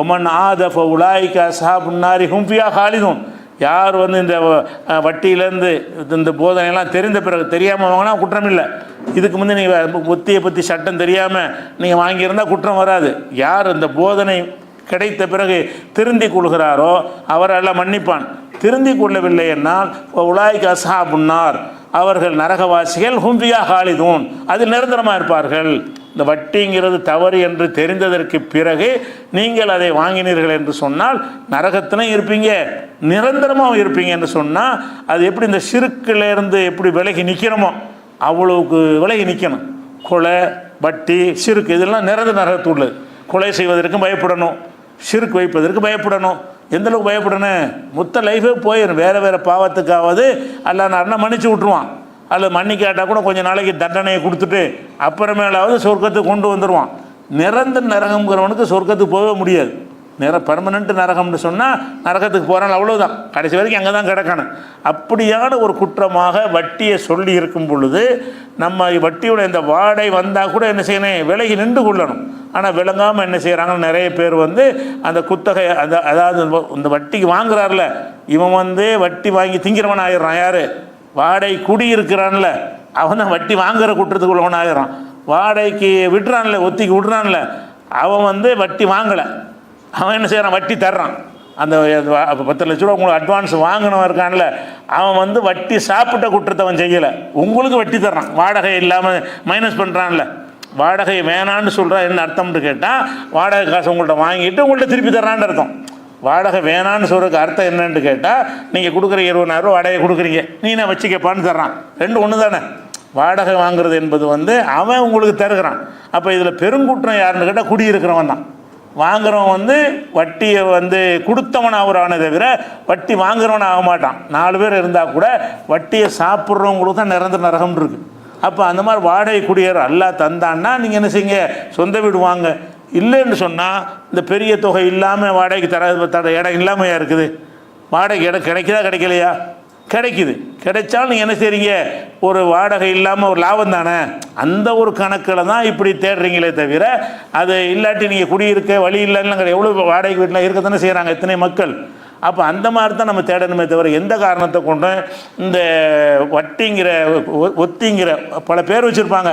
ஒமன் ஆதஃப உலாய்க அஸ்ஹாபுன்னாரி ஹும் ஃபியா காலிதூன். யார் வந்து இந்த வட்டியிலேருந்து இந்த போதனையெல்லாம் தெரிந்த பிறகு, தெரியாமல் வாங்கினா குற்றம் இல்லை. இதுக்கு முந்தைய நீங்கள் ஒத்தியை பற்றி சட்டம் தெரியாமல் நீங்கள் வாங்கியிருந்தால் குற்றம் வராது. யார் இந்த போதனை கிடைத்த பிறகு திருந்தி கொள்கிறாரோ அவரெல்லாம் மன்னிப்பான். திருந்தி கொள்ளவில்லை என்னால் உலாய்க அஸ்ஹாபுன்னார், அவர்கள் நரகவாசிகள், ஹும் ஃபியா காலிதூன், அதில் நிரந்தரமாக இருப்பார்கள். இந்த வட்டிங்கிறது தவறு என்று தெரிந்ததற்கு பிறகு நீங்கள் அதை வாங்கினீர்கள் என்று சொன்னால் நரகத்திலும் இருப்பீங்க, நிரந்தரமாக இருப்பீங்க என்று சொன்னால், அது எப்படி இந்த ஷிர்க்கிலேருந்து எப்படி விலகி நிற்கிறோமோ அவ்வளவுக்கு விலகி நிற்கணும். கொலை, வட்டி, ஷிர்க் இதெல்லாம் நிரந்தர நரகத்து உள்ளது. கொலை செய்வதற்கு பயப்படணும், ஷிர்க் வைப்பதற்கு பயப்படணும். எந்தளவுக்கு பயப்படணும், மொத்த லைஃபே போயிடும். வேறு பாவத்துக்காவது அல்லாஹ் மன்னிச்சு விட்ருவான். அல்லது மன்னிக்காட்டால் கூட கொஞ்சம் நாளைக்கு தண்டனையை கொடுத்துட்டு அப்புறமேலாவது சொர்க்கத்துக்கு கொண்டு வந்துடுவான். நிரந்தர நரகம்ங்கிறவனுக்கு சொர்க்கத்துக்கு போகவே முடியாது. பர்மனெண்ட் நரகம்னு சொன்னால் நரகத்துக்கு போகிறான், அவ்வளோதான், கடைசி வரைக்கும் அங்கே தான் கிடக்கணும். அப்படியான ஒரு குற்றமாக வட்டியை சொல்லி இருக்கும் பொழுது நம்ம வட்டியோட இந்த வாடகை வந்தால் கூட என்ன செய்யணும், விலகி நின்று கொள்ளணும். ஆனால் விளங்காமல் என்ன செய்கிறாங்கன்னு நிறைய பேர் வந்து அந்த குத்தகை அதாவது இந்த வட்டிக்கு வாங்குறாருல, இவன் வந்து வட்டி வாங்கி திங்கிறவன் ஆயிடுறான். யார் வாடகை குடியிருக்கிறான்ல அவன் தான் வட்டி வாங்குகிற குற்றத்துக்குள்ளவன் ஆகிறான். வாடகைக்கு விடுறான்ல, ஒத்திக்கு விடுறான்ல, அவன் வந்து வட்டி வாங்கலை, அவன் என்ன செய்கிறான், வட்டி தர்றான். அந்த 10 லட்ச ரூபா உங்களுக்கு அட்வான்ஸ் வாங்கினவன் இருக்கான்ல, அவன் வந்து வட்டி சாப்பிட்ட குற்றத்தை அவன் செய்யலை, உங்களுக்கு வட்டி தர்றான். வாடகை இல்லாமல் மைனஸ் பண்ணுறான்ல, வாடகை வேணான்னு சொல்கிறான். என்ன அர்த்தம்னு கேட்டால், வாடகை காசு உங்கள்கிட்ட வாங்கிட்டு உங்கள்கிட்ட திருப்பி தர்றான்னு அர்த்தம். வாடகை வேணான்னு சொல்கிறதுக்கு அர்த்தம் என்னன்னு கேட்டால், நீங்கள் கொடுக்குற 20,000 ரூபா வாடகை கொடுக்குறீங்க, நீ நான் வச்சுக்கப்பான்னு தர்றான். ரெண்டு ஒன்று தானே. வாடகை வாங்குறது என்பது வந்து அவன் உங்களுக்கு தருகிறான். அப்போ இதில் பெருங்குற்றம் யாருன்னு கேட்டால் குடியிருக்கிறவன் தான். வாங்குறவன் வந்து வட்டியை வந்து கொடுத்தவன் ஆகுறானே தவிர வட்டி வாங்குறவன் ஆக மாட்டான். 4 பேர் இருந்தால் கூட வட்டியை சாப்பிட்றவங்களுக்கு தான் நிரந்தர நரகம் இருக்குது. அப்போ அந்த மாதிரி வாடகை குடியேற அல்லாஹ் தந்தான்னா நீங்கள் என்ன செய்யுங்க, சொந்த வீடு வாங்க. இல்லைன்னு சொன்னால் இந்த பெரிய தொகை இல்லாமல் வாடகைக்கு தர இடம் இல்லாமையா இருக்குது. வாடகை இடம் கிடைக்குதா கிடைக்கலையா? கிடைக்குது. கிடைச்சாலும் நீங்கள் என்ன செய்கிறீங்க, ஒரு வாடகை இல்லாமல் ஒரு லாபம் தானே, அந்த ஒரு கணக்கில் தான் இப்படி தேடுறீங்களே தவிர, அது இல்லாட்டி நீங்கள் குடியிருக்க வழி இல்லைன்னு எவ்வளோ வாடகை வீட்டில் இருக்க தானே செய்கிறாங்க எத்தனை மக்கள். அப்போ அந்த மாதிரி தான் நம்ம தேடணுமே தவிர, எந்த காரணத்தை கொண்டு இந்த வட்டிங்கிற ஒத்திங்கிற பல பேர் வச்சுருப்பாங்க.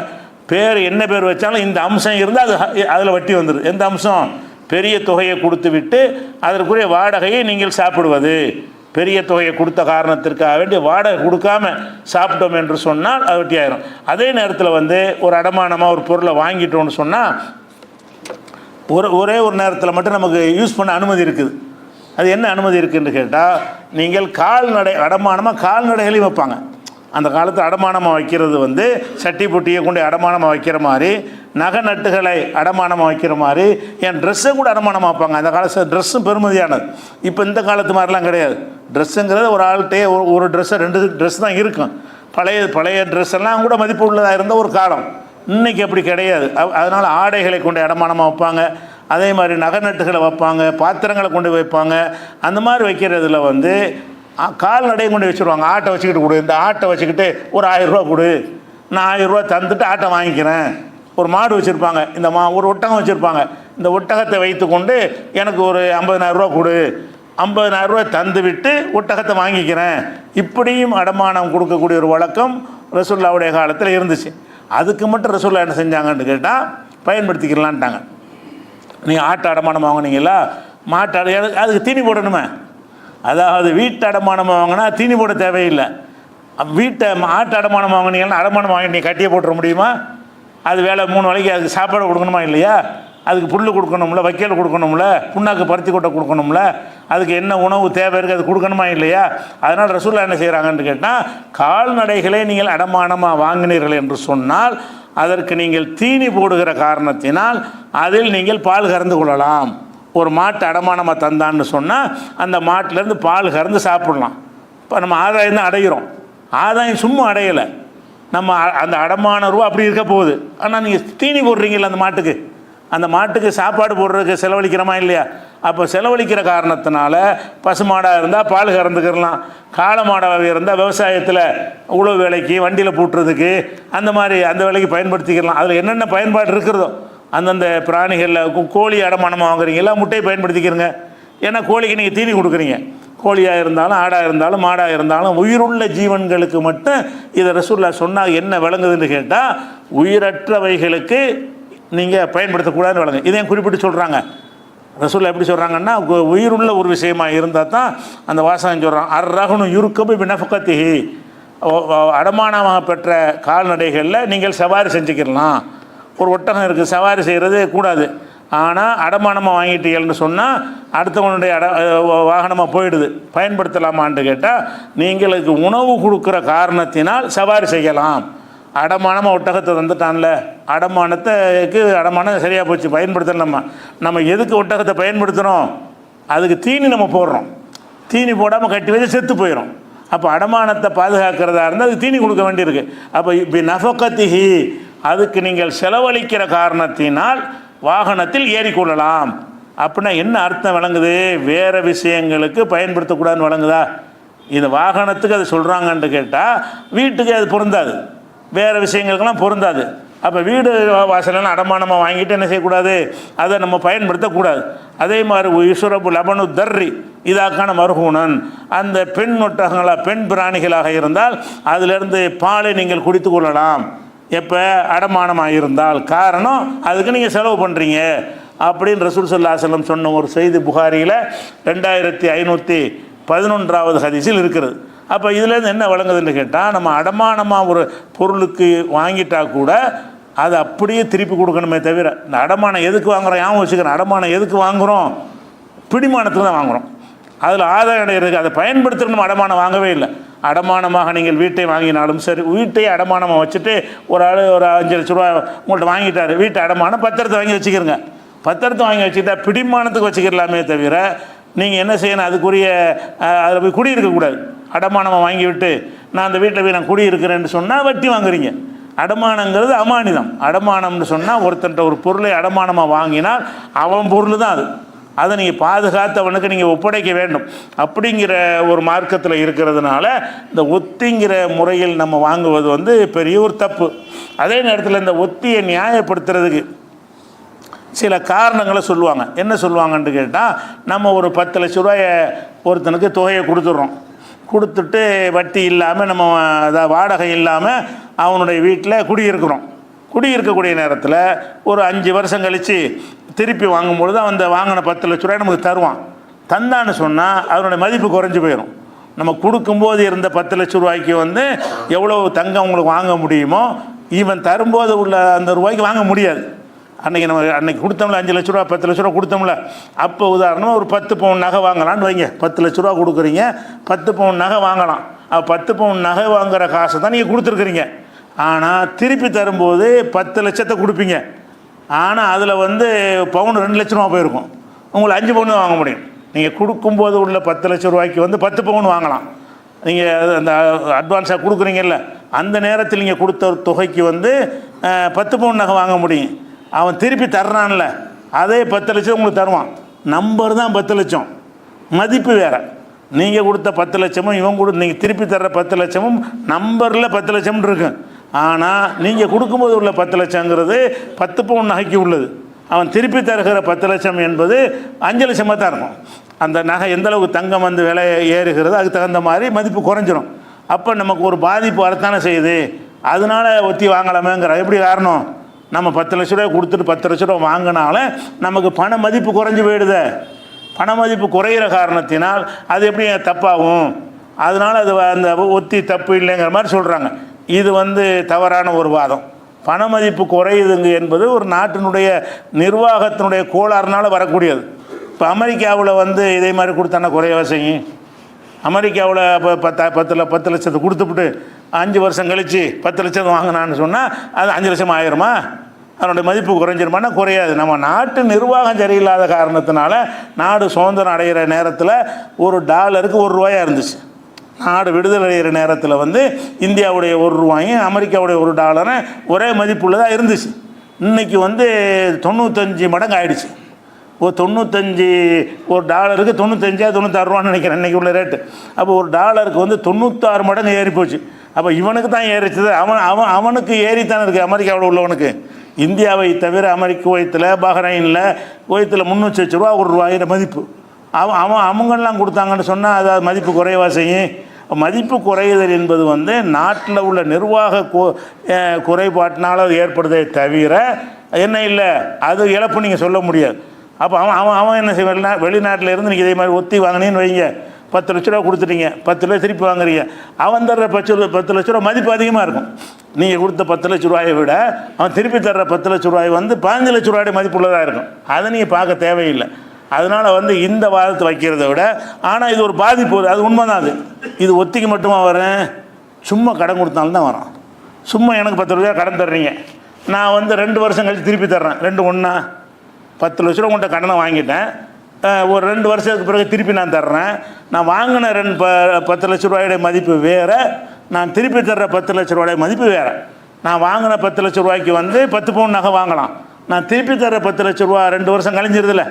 பேர் என்ன பேர் வச்சாலும் இந்த அம்சம் இருந்தால் அதில் வட்டி வந்துடும். எந்த அம்சம்? பெரிய தொகையை கொடுத்து விட்டு அதற்குரிய வாடகையை நீங்கள் சாப்பிடுவது. பெரிய தொகையை கொடுத்த காரணத்திற்காக வேண்டி வாடகை கொடுக்காம சாப்பிட்டோம் என்று சொன்னால் அது வட்டி ஆயிரும். அதே நேரத்தில் ஒரு அடமானமாக ஒரு பொருளை வாங்கிட்டோம்னு சொன்னால் ஒரே ஒரு நேரத்தில் மட்டும் நமக்கு யூஸ் பண்ண அனுமதி இருக்குது. அது என்ன அனுமதி இருக்குதுன்னு கேட்டால், நீங்கள் கால்நடை அடமானமாக கால்நடைகளையும் வைப்பாங்க. அந்த காலத்தில் அடமானமாக வைக்கிறது சட்டி பொட்டியை கொண்டு அடமானமாக வைக்கிற மாதிரி, நகை நட்டுகளை அடமானமாக வைக்கிற மாதிரி, என் ட்ரெஸ்ஸை கூட அடமானமாக வைப்பாங்க. அந்த காலத்தில் ட்ரெஸ்ஸும் பெருமதியானது. இப்போ இந்த காலத்து மாதிரிலாம் கிடையாது. ட்ரெஸ்ஸுங்கிறது ஒரு ஆள்கிட்டே ஒரு ட்ரெஸ்ஸை 2 ட்ரெஸ் தான் இருக்கும். பழைய ட்ரெஸ் எல்லாம் கூட மதிப்பு உள்ளதாக இருந்த ஒரு காலம். இன்றைக்கி அப்படி கிடையாது. அதனால் ஆடைகளை கொண்டு அடமானமாக வைப்பாங்க. அதே மாதிரி நகை நட்டுகளை வைப்பாங்க, பாத்திரங்களை கொண்டு வைப்பாங்க. அந்த மாதிரி வைக்கிறதுல கால்நடையை கொண்டு வச்சுருவாங்க. ஆட்டை வச்சுக்கிட்டு கொடு, இந்த ஆட்டை வச்சுக்கிட்டு ஒரு 1000 ரூபா கொடு, நான் 1000 ரூபா தந்துட்டு ஆட்டை வாங்கிக்கிறேன். ஒரு மாடு வச்சுருப்பாங்க, இந்த ஒரு ஒட்டகம் வச்சுருப்பாங்க. இந்த ஒட்டகத்தை வைத்து கொண்டு எனக்கு ஒரு 50,000 ரூபா கொடு, 50,000 ரூபா தந்து விட்டு ஒட்டகத்தை வாங்கிக்கிறேன். இப்படியும் அடமானம் கொடுக்கக்கூடிய ஒரு வழக்கம் ரசூலுல்லாஹ்வுடைய காலத்தில் இருந்துச்சு. அதுக்கு மட்டும் ரசூலுல்லாஹ் என்ன செஞ்சாங்கன்னு கேட்டால், பயன்படுத்திக்கலான்ட்டாங்க. நீங்கள் ஆட்டை அடமானம் வாங்கினீங்களா, மாட்டு அதுக்கு தீனி போடணுமே. அதாவது வீட்டு அடமானம் வாங்கினா தீனி போட தேவையில்லை. ஆட்டு அடமானம் வாங்கினீங்கன்னா அடமானம் வாங்கி நீ கட்டியே போட்டுற முடியுமா? அது வேலை 3 வேளைக்கு அதுக்கு சாப்பாடு கொடுக்கணுமா இல்லையா? அதுக்கு புல் கொடுக்கணும்ல, வைக்கல் கொடுக்கணும்ல, புண்ணாக்கு பருத்தி கொட்டை கொடுக்கணும்ல, அதுக்கு என்ன உணவு தேவை இருக்குது அது கொடுக்கணுமா இல்லையா? அதனால் ரசூலுல்லாஹ் என்ன செய்கிறாங்கன்னு கேட்டால், கால்நடைகளை நீங்கள் அடமானமாக வாங்கினீர்கள் என்று சொன்னால் அதற்கு நீங்கள் தீனி போடுகிற காரணத்தினால் அதில் நீங்கள் பால் கறந்து கொள்ளலாம். ஒரு மாட்டு அடமானமாக தந்தான்னு சொன்னால் அந்த மாட்டிலேருந்து பால் கறந்து சாப்பிட்லாம். இப்போ நம்ம ஆதாயம் தான் அடைகிறோம். ஆதாயம் சும்மா அடையலை, நம்ம அந்த அடமான ரூபா அப்படி இருக்க போகுது. ஆனால் நீங்கள் தீனி போடுறீங்களா அந்த மாட்டுக்கு சாப்பாடு போடுறதுக்கு செலவழிக்கிறோமா இல்லையா? அப்போ செலவழிக்கிற காரணத்தினால பசுமாடாக இருந்தால் பால் கறந்துக்கிறலாம், காளை மாடாக இருந்தால் விவசாயத்தில் உழவு வேலைக்கு வண்டியில் பூட்டுறதுக்கு அந்த மாதிரி அந்த வேலைக்கு பயன்படுத்திக்கலாம். அதில் என்னென்ன பயன்பாடு இருக்கிறதோ அந்தந்த பிராணிகளில் கோழி அடமானமாக வாங்குறீங்களா, முட்டையை பயன்படுத்திக்கிறங்க. ஏன்னா கோழிக்கு நீங்கள் தீனி கொடுக்குறீங்க. கோழியாக இருந்தாலும் ஆடாக இருந்தாலும் மாடாக இருந்தாலும் உயிருள்ள ஜீவன்களுக்கு மட்டும் இதை ரசூலுல்லாஹ் சொன்னால் என்ன விளங்குதுன்னு கேட்டால், உயிரற்றவைகளுக்கு நீங்கள் பயன்படுத்தக்கூடாதுன்னு விளங்கு. இதையும் குறிப்பிட்டு சொல்கிறாங்க. ரசூலுல்லாஹ் எப்படி சொல்கிறாங்கன்னா, உயிருள்ள ஒரு விஷயமாக இருந்தால் தான் அந்த வாசகம் சொல்கிறான், அர்ரஹ்னு யுர்கபு பினஃபகத்திஹி, அடமானமாக பெற்ற கால்நடைகளில் நீங்கள் சவாரி செஞ்சுக்கிடலாம். ஒரு ஒட்டகம் இருக்குது, சவாரி செய்கிறது கூடாது. ஆனால் அடமானமாக வாங்கிட்டீங்கன்னு சொன்னால் அடுத்தவனுடைய வாகனமாக போயிடுது, பயன்படுத்தலாமான்னு கேட்டால், நீங்களுக்கு உணவு கொடுக்குற காரணத்தினால் சவாரி செய்யலாம். அடமானமாக ஒட்டகத்தை வந்துட்டான்ல, அடமானம் சரியாக போச்சு, பயன்படுத்தலாம். நம்ம எதுக்கு ஒட்டகத்தை பயன்படுத்துகிறோம்? அதுக்கு தீனி நம்ம போடுறோம். தீனி போடாமல் கட்டி வச்சு செத்து போயிடும். அப்போ அடமானத்தை பாதுகாக்கிறதா இருந்தால் அதுக்கு தீனி கொடுக்க வேண்டியிருக்கு. அப்போ இப்போ நஃபகத்திஹி, அதுக்கு நீங்கள் செலவழிக்கிற காரணத்தினால் வாகனத்தில் ஏறிக்கொள்ளலாம். அப்படின்னா என்ன அர்த்தம் விளங்குது? வேறு விஷயங்களுக்கு பயன்படுத்தக்கூடாதுன்னு விளங்குதா? இந்த வாகனத்துக்கு அது சொல்கிறாங்கன்னு கேட்டால் வீட்டுக்கு அது பொருந்தாது, வேறு விஷயங்களுக்கெல்லாம் பொருந்தாது. அப்போ வீடு வாசலெல்லாம் அடமானமாக வாங்கிட்டு என்ன செய்யக்கூடாது? அதை நம்ம பயன்படுத்தக்கூடாது. அதே மாதிரி யுஷ்ரபு லபனு தர்ரி இதாக்கான மர்ஹூனன், அந்த பெண் ஒட்டகங்களாக பெண் பிராணிகளாக இருந்தால் அதிலிருந்து பாலை நீங்கள் குடித்து கொள்ளலாம். எப்போ? அடமானமாக இருந்தால். காரணம், அதுக்கு நீங்கள் செலவு பண்ணுறீங்க அப்படின்னு ரசூல் ஸல்லல்லாஹு அலைஹி வஸல்லம் சொன்ன ஒரு செய்தி புகாரியில் 2511வது ஹதீஸில் இருக்கிறது. அப்போ இதுலேருந்து என்ன விளங்குதுன்னு கேட்டால், நம்ம அடமானமாக ஒரு பொருளுக்கு வாங்கிட்டால் கூட அதை அப்படியே திருப்பி கொடுக்கணுமே தவிர, இந்த அடமானம் எதுக்கு வாங்குகிறோம்? ஞாபகம் வச்சுக்கிறேன். அடமானம் எதுக்கு வாங்குகிறோம்? பிடிமானத்துக்கு தான் வாங்குகிறோம். அதில் ஆதாயம் இருக்குது, அதை பயன்படுத்தணும். அடமானம் வாங்கவே இல்லை. அடமானமாக நீங்கள் வீட்டை வாங்கினாலும் சரி, வீட்டையே அடமானமாக வச்சுட்டு ஒரு ஆள் ஒரு 5 லட்ச ரூபா உங்கள்கிட்ட வாங்கிட்டார், வீட்டை அடமானம் பத்திரத்தை வாங்கி வச்சுக்கிறங்க. பத்திரத்தை வாங்கி வச்சுக்கிட்டா பிடிமானத்துக்கு வச்சுக்கிறலாமே தவிர நீங்கள் என்ன செய்யணும்? அதுக்குரிய அதில் போய் குடியிருக்கக்கூடாது. அடமானமாக வாங்கி விட்டு நான் அந்த வீட்டில் போய் நான் குடியிருக்கிறேன்னு சொன்னால் வட்டி வாங்குறீங்க. அடமானங்கிறது அமானிதம். அடமானம்னு சொன்னால் ஒருத்தன்ட்ட ஒரு பொருளை அடமானமாக வாங்கினால் அவன் பொருள் தான் அது. அதை நீங்கள் பாதுகாத்தவனுக்கு நீங்கள் ஒப்படைக்க வேண்டும் அப்படிங்கிற ஒரு மார்க்கத்தில் இருக்கிறதுனால இந்த ஒத்திங்கிற முறையில் நம்ம வாங்குவது வந்து பெரிய ஒரு தப்பு. அதே நேரத்தில் இந்த ஒத்தியை நியாயப்படுத்துறதுக்கு சில காரணங்களை சொல்லுவாங்க. என்ன சொல்லுவாங்கன்னு கேட்டால், நம்ம ஒரு 10 லட்ச ரூபாயை ஒருத்தனுக்கு தொகையை கொடுத்துட்றோம், கொடுத்துட்டு வட்டி இல்லாமல் நம்ம அதாவது வாடகை இல்லாமல் அவனுடைய வீட்டில் குடியிருக்கக்கூடிய நேரத்தில் ஒரு 5 வருஷம் கழித்து திருப்பி வாங்கும்பொழுது அந்த வாங்கின 10 லட்ச ரூபாய் நமக்கு தருவான். தந்தான்னு சொன்னால் அதனுடைய மதிப்பு குறைஞ்சி போயிடும். நம்ம கொடுக்கும்போது இருந்த 10 லட்ச ரூபாய்க்கு வந்து எவ்வளோ தங்கம் உங்களுக்கு வாங்க முடியுமோ இவன் தரும்போது உள்ள அந்த ரூபாய்க்கு வாங்க முடியாது. அன்றைக்கி கொடுத்தோம்ல 5 லட்ச ரூபா 10 லட்ச ரூபா கொடுத்தோம்ல, அப்போ உதாரணமாக ஒரு 10 பவுன் நகை வாங்கலான்னு வைங்க. 10 லட்ச ரூபா கொடுக்குறீங்க, 10 பவுன் நகை வாங்கலாம். 10 பவுன் நகை வாங்குகிற காசை தான் நீங்கள் கொடுத்துருக்குறீங்க. ஆனால் திருப்பி தரும்போது 10 லட்சத்தை கொடுப்பீங்க. ஆனால் அதில் வந்து பவுன் 2 லட்ச ரூபா போயிருக்கும். உங்களுக்கு 5 பவுன் வாங்க முடியும். நீங்கள் கொடுக்கும்போது உள்ள 10 லட்ச ரூபாய்க்கு வந்து 10 பவுன் வாங்கலாம். நீங்கள் அந்த அட்வான்ஸாக கொடுக்குறீங்கல்ல, அந்த நேரத்தில் நீங்கள் கொடுத்த தொகைக்கு வந்து 10 பவுன் நகை வாங்க முடியும். அவன் திருப்பி தர்றான்ல, அதே 10 லட்சம் உங்களுக்கு தருவான். நம்பர் தான் 10 லட்சம், மதிப்பு வேறு. நீங்கள் கொடுத்த 10 லட்சமும் இவன் நீங்கள் திருப்பி தர்ற 10 லட்சமும் நம்பரில் 10 லட்சம் இருக்கு. ஆனால் நீங்கள் கொடுக்கும்போது உள்ள 10 லட்சங்கிறது 10 பவுன் நகைக்கு உள்ளது. அவன் திருப்பி தருகிற 10 லட்சம் என்பது 5 லட்சமாக தான் இருக்கும். அந்த நகை எந்தளவுக்கு தங்கம் வந்து விலை ஏறுகிறது அதுக்கு தகுந்த மாதிரி மதிப்பு குறைஞ்சிரும். அப்போ நமக்கு ஒரு பாதிப்பு வரத்தானே செய்யுது. அதனால ஒத்தி வாங்கலாமேங்கிற எப்படி காரணம், நம்ம 10 லட்ச ரூபாய் கொடுத்துட்டு 10 லட்ச ரூபா வாங்கினால நமக்கு பண மதிப்பு குறைஞ்சி போயிடுது. பண மதிப்பு குறையிற காரணத்தினால் அது எப்படி தப்பாகும். அதனால் அது அந்த ஒத்தி தப்பு இல்லைங்கிற மாதிரி சொல்கிறாங்க. இது வந்து தவறான ஒரு வாதம். பண மதிப்பு குறையுதுங்க என்பது ஒரு நாட்டினுடைய நிர்வாகத்தினுடைய கோளாறுனால வரக்கூடியது. இப்போ அமெரிக்காவில் வந்து இதே மாதிரி கொடுத்தானா குறையவா செய்யும். அமெரிக்காவில் இப்போ 10 லட்சத்தை கொடுத்துவிட்டு 5 வருஷம் கழித்து 10 லட்சம் வாங்கினான்னு சொன்னால் அது 5 லட்சம் ஆயிருமா, அதனுடைய மதிப்பு குறைஞ்சிருமானா குறையாது. நம்ம நாட்டு நிர்வாகம் சரியில்லாத காரணத்தினால நாடு சுதந்திரம் அடைகிற நேரத்தில் ஒரு டாலருக்கு $1 இருந்துச்சு. நாடு விடுதலை அடைகிற நேரத்தில் வந்து இந்தியாவுடைய $1 அமெரிக்காவுடைய $1 ஒரே மதிப்புள்ளதாக இருந்துச்சு. இன்றைக்கி வந்து 95 மடங்கு ஆயிடுச்சு. ஒரு 95 ஒரு டாலருக்கு 95-96 நினைக்கிறேன் இன்றைக்கி உள்ள ரேட்டு. அப்போ ஒரு டாலருக்கு வந்து 96 மடங்கு ஏறி போச்சு. அப்போ இவனுக்கு தான் ஏறிச்சது. அவனுக்கு ஏறித்தானே இருக்குது அமெரிக்காவில் உள்ளவனுக்கு. இந்தியாவை தவிர குவைத்தில் பஹ்ரைனில் குவைத்தில் 300 லட்ச ரூபா $1 மதிப்பு. அவங்கெல்லாம் கொடுத்தாங்கன்னு சொன்னால் அது மதிப்பு குறைவா செய்யும். மதிப்பு குறையுதல் என்பது வந்து நாட்டில் உள்ள நிர்வாக குறைபாட்டினால் ஏற்படுதே தவிர என்ன இல்லை, அது இழப்பு நீங்கள் சொல்ல முடியாது. அப்போ அவன் என்ன செய்வான், வெளிநாட்டில் இருந்து நீங்கள் இதே மாதிரி ஒத்தி வாங்கினேன்னு வைங்க, 10 லட்ச ரூபா கொடுத்துட்டீங்க, 10 ரூபா திருப்பி வாங்குறீங்க. அவன் தர்ற 10 லட்ச ரூபா மதிப்பு அதிகமாக இருக்கும். நீங்கள் கொடுத்த 10 லட்ச ரூபாயை விட அவன் திருப்பி தர்ற 10 லட்ச ரூபாய் வந்து 15 லட்ச ரூபாய் மதிப்புள்ளதாக இருக்கும். அதை நீங்கள் பார்க்க தேவையில்லை. அதனால் வந்து இந்த வாதத்தை வைக்கிறத விட, ஆனால் இது ஒரு பாதிப்பு, அது உண்மை தான். இது ஒத்திக்கு மட்டுமா வரும், சும்மா கடன் கொடுத்தாலும் தான் வரும். சும்மா எனக்கு 10 ரூபா கடன் தர்றீங்க, நான் வந்து 2 வருஷம் கழித்து திருப்பி தர்றேன். 2 ஒன்றா 10 லட்ச ரூபா உங்கள்கிட்ட கடனை வாங்கிட்டேன், ஒரு 2 வருஷத்துக்கு பிறகு திருப்பி நான் தர்றேன். நான் வாங்கின 10 லட்ச ரூபாயுடைய மதிப்பு வேறு, நான் திருப்பி தர்ற 10 லட்ச ரூபாயுடைய மதிப்பு வேறு. நான் வாங்கின 10 லட்ச ரூபாய்க்கு வந்து 10 பவுன் நகை வாங்கலாம். நான் திருப்பி தர்ற 10 லட்ச ரூபா 2 வருஷம் கழிஞ்சிருதில்ல,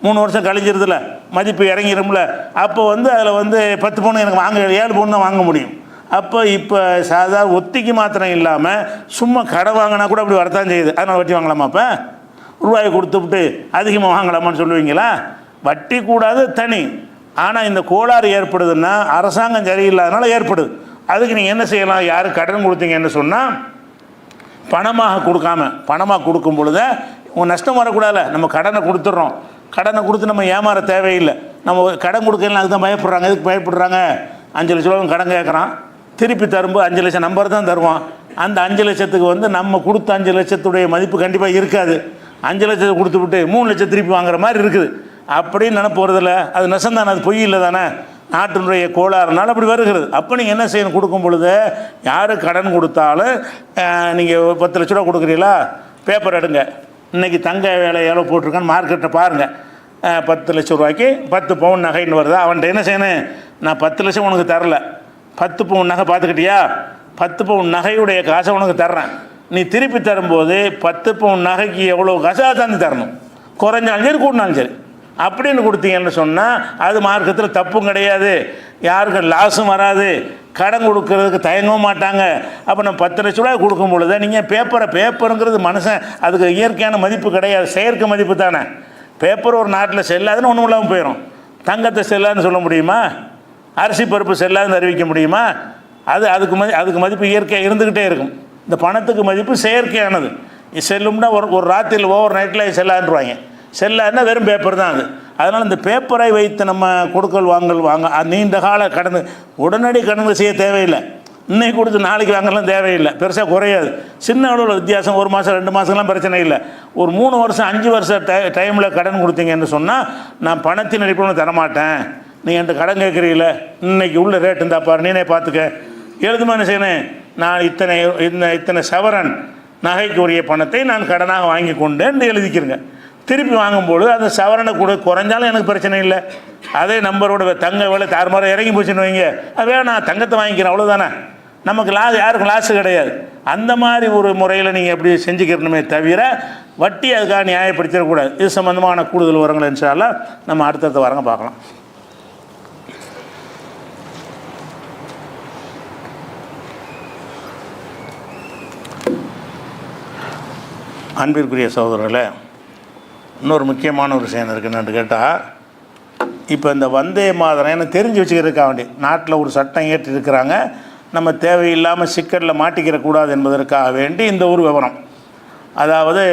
3 வருஷம் கழிஞ்சிருதில்ல, மதிப்பு இறங்கிடும்ல. அப்போ வந்து அதில் வந்து 10 பவுன் எனக்கு வாங்க 7 பவுன் தான் வாங்க முடியும். அப்போ இப்போ சாதாரண ஒத்திக்கு மாத்திரம் இல்லாமல் சும்மா கடை வாங்கினா கூட அப்படி வரத்தான் செய்யுது. அதனால் வட்டி வாங்கலாமா? அப்போ ரூபாயை கொடுத்துவிட்டு அதிகமாக வாங்கலாமான்னு சொல்லுவீங்களா? வட்டி கூடாது தனி. ஆனால் இந்த கோளாறு ஏற்படுதுன்னா அரசாங்கம் சரியில்லாதனால ஏற்படுது. அதுக்கு நீங்கள் என்ன செய்யலாம், யார் கடன் கொடுத்தீங்கன்னு சொன்னால் பணமாக கொடுக்காம, பணமாக கொடுக்கும் பொழுது உங்கள் நஷ்டம் வரக்கூடாது. நம்ம கடனை கொடுத்துட்றோம், கடனை கொடுத்து நம்ம ஏமாற தேவையில்லை. நம்ம கடன் கொடுக்கலாம், அதுக்கு தான் பயப்படுறாங்க. எதுக்கு பயப்படுறாங்க, 5 லட்ச ரூபா கடன் கேட்குறான், திருப்பி தரும்போது 5 லட்சம் நம்பர் தான் தருவான். அந்த 5 லட்சத்துக்கு வந்து நம்ம கொடுத்த 5 லட்சத்துடைய மதிப்பு கண்டிப்பாக இருக்காது. 5 லட்சத்தை கொடுத்து விட்டு 3 லட்சம் திருப்பி வாங்குற மாதிரி இருக்குது. அப்படின்னு நினைப்போறதில்ல, அது நெசம் தானே, அது பொய் இல்லை தானே, நாட்டினுடைய கோளாறுனால அப்படி வருகிறது. அப்போ நீங்கள் என்ன செய்யணும், கொடுக்கும் பொழுது யார் கடன் கொடுத்தாலும் நீங்கள் 10 லட்ச ரூபா கொடுக்குறீங்களா, பேப்பர் எடுங்க, இன்றைக்கி தங்க வேலை எவ்வளோ போட்டிருக்கான்னு மார்க்கெட்டை பாருங்கள். 10 லட்ச ரூபாய்க்கு 10 பவுன் நகைன்னு வருதா, அவன்கிட்ட என்ன செய்யணும், நான் 10 லட்சம் உனக்கு தரல, 10 பவுன் நகை பார்த்துக்கிட்டியா, 10 பவுன் நகையுடைய காசை உனக்கு தர்றேன், நீ திருப்பி தரும்போது 10 பவுன் நகைக்கு எவ்வளோ காசு அதை தந்து தரணும். குறைஞ்சாலும் சரி கூட்டினாலும் சரி. அப்படின்னு கொடுத்தீங்கன்னு சொன்னால் அது மார்க்கத்தில் தப்பும் கிடையாது, யாருக்கும் லாஸும் வராது, கடன் கொடுக்கறதுக்கு தயங்கவும் மாட்டாங்க. அப்போ நம்ம 10 லட்ச ரூபாய் கொடுக்கும் பொழுது நீங்கள் பேப்பருங்கிறது மனுஷன் அதுக்கு இயற்கையான மதிப்பு கிடையாது, செயற்கை மதிப்பு தானே. பேப்பர் ஒரு நாட்டில் செல்லாதுன்னு ஒன்றும் இல்லாமல் போயிடும். தங்கத்தை செல்லாதுன்னு சொல்ல முடியுமா? அரிசி பருப்பு செல்லாதுன்னு அறிவிக்க முடியுமா? அதுக்கு மதிப்பு இயற்கையாக இருந்துக்கிட்டே இருக்கும். இந்த பணத்துக்கு மதிப்பு செயற்கையானது. செல்லும்னா ஒரு ராத்திரியில் ஓவர் நைட்டில் செல்லாதுன்றாங்க. செல்லாதுன்னா வெறும் பேப்பர் தான் அது. அதனால் இந்த பேப்பரை வைத்து நம்ம கொடுக்கல் வாங்க நீண்ட கால கடன் உடனடி கடன் செய்ய தேவையில்லை. இன்னைக்கு கொடுத்து நாளைக்கு வாங்கலாம் தேவையில்லை, பெருசாக குறையாது. சின்ன அளவில் வித்தியாசம் 1 மாதம் 2 மாதம்லாம் பிரச்சனை இல்லை. ஒரு 3 வருஷம் 5 வருஷம் டைமில் கடன் கொடுத்தீங்கன்னு சொன்னால் நான் பணத்தின் அடிப்படையில் தரமாட்டேன், நீ என்கிட்ட கடன் கேட்குறீங்கள, இன்னைக்கு உள்ள ரேட்டு இருந்தா பாரு, நீனே பார்த்துக்க, எழுதுமா என்ன செய்யணும், நான் இத்தனை சவரன் நகைக்கு உரிய பணத்தை நான் கடனாக வாங்கி கொண்டேன் எழுதிக்கிறேங்க. திருப்பி வாங்கும்போது அந்த சவரனை கூட குறைஞ்சாலும் எனக்கு பிரச்சனை இல்லை. அதே நம்பரோட தங்க விலை தாறுமாற இறங்கி போச்சுன்னு வைங்க, அது வேணாம் தங்கத்தை வாங்கிக்கிறேன், அவ்வளோதானே. நமக்கு யாருக்கும் லாஸ் கிடையாது. அந்த மாதிரி ஒரு முறையில் நீங்கள் எப்படி செஞ்சுக்கிறணுமே தவிர வட்டி அதுக்காக நியாயப்படுத்திடக்கூடாது. இது சம்மந்தமான கூடுதல் வரங்கள் இன்ஷா அல்லாஹ் நம்ம அடுத்தடுத்த வரங்க பார்க்கலாம். அன்பிற்குரிய சகோதரர்களே, இன்னொரு முக்கியமான ஒரு விஷயம் இருக்குன்னு கேட்டால், இப்போ இந்த வந்தே மாதரம் எனக்கு தெரிஞ்சு வச்சுக்கிறதுக்காக வேண்டி நாட்டில் ஒரு சட்டம் ஏற்றிருக்கிறாங்க. நம்ம தேவையில்லாமல் சிக்கலில் மாட்டிக்கிறக்கூடாது என்பதற்காக வேண்டி இந்த ஒரு விவரம். அதாவது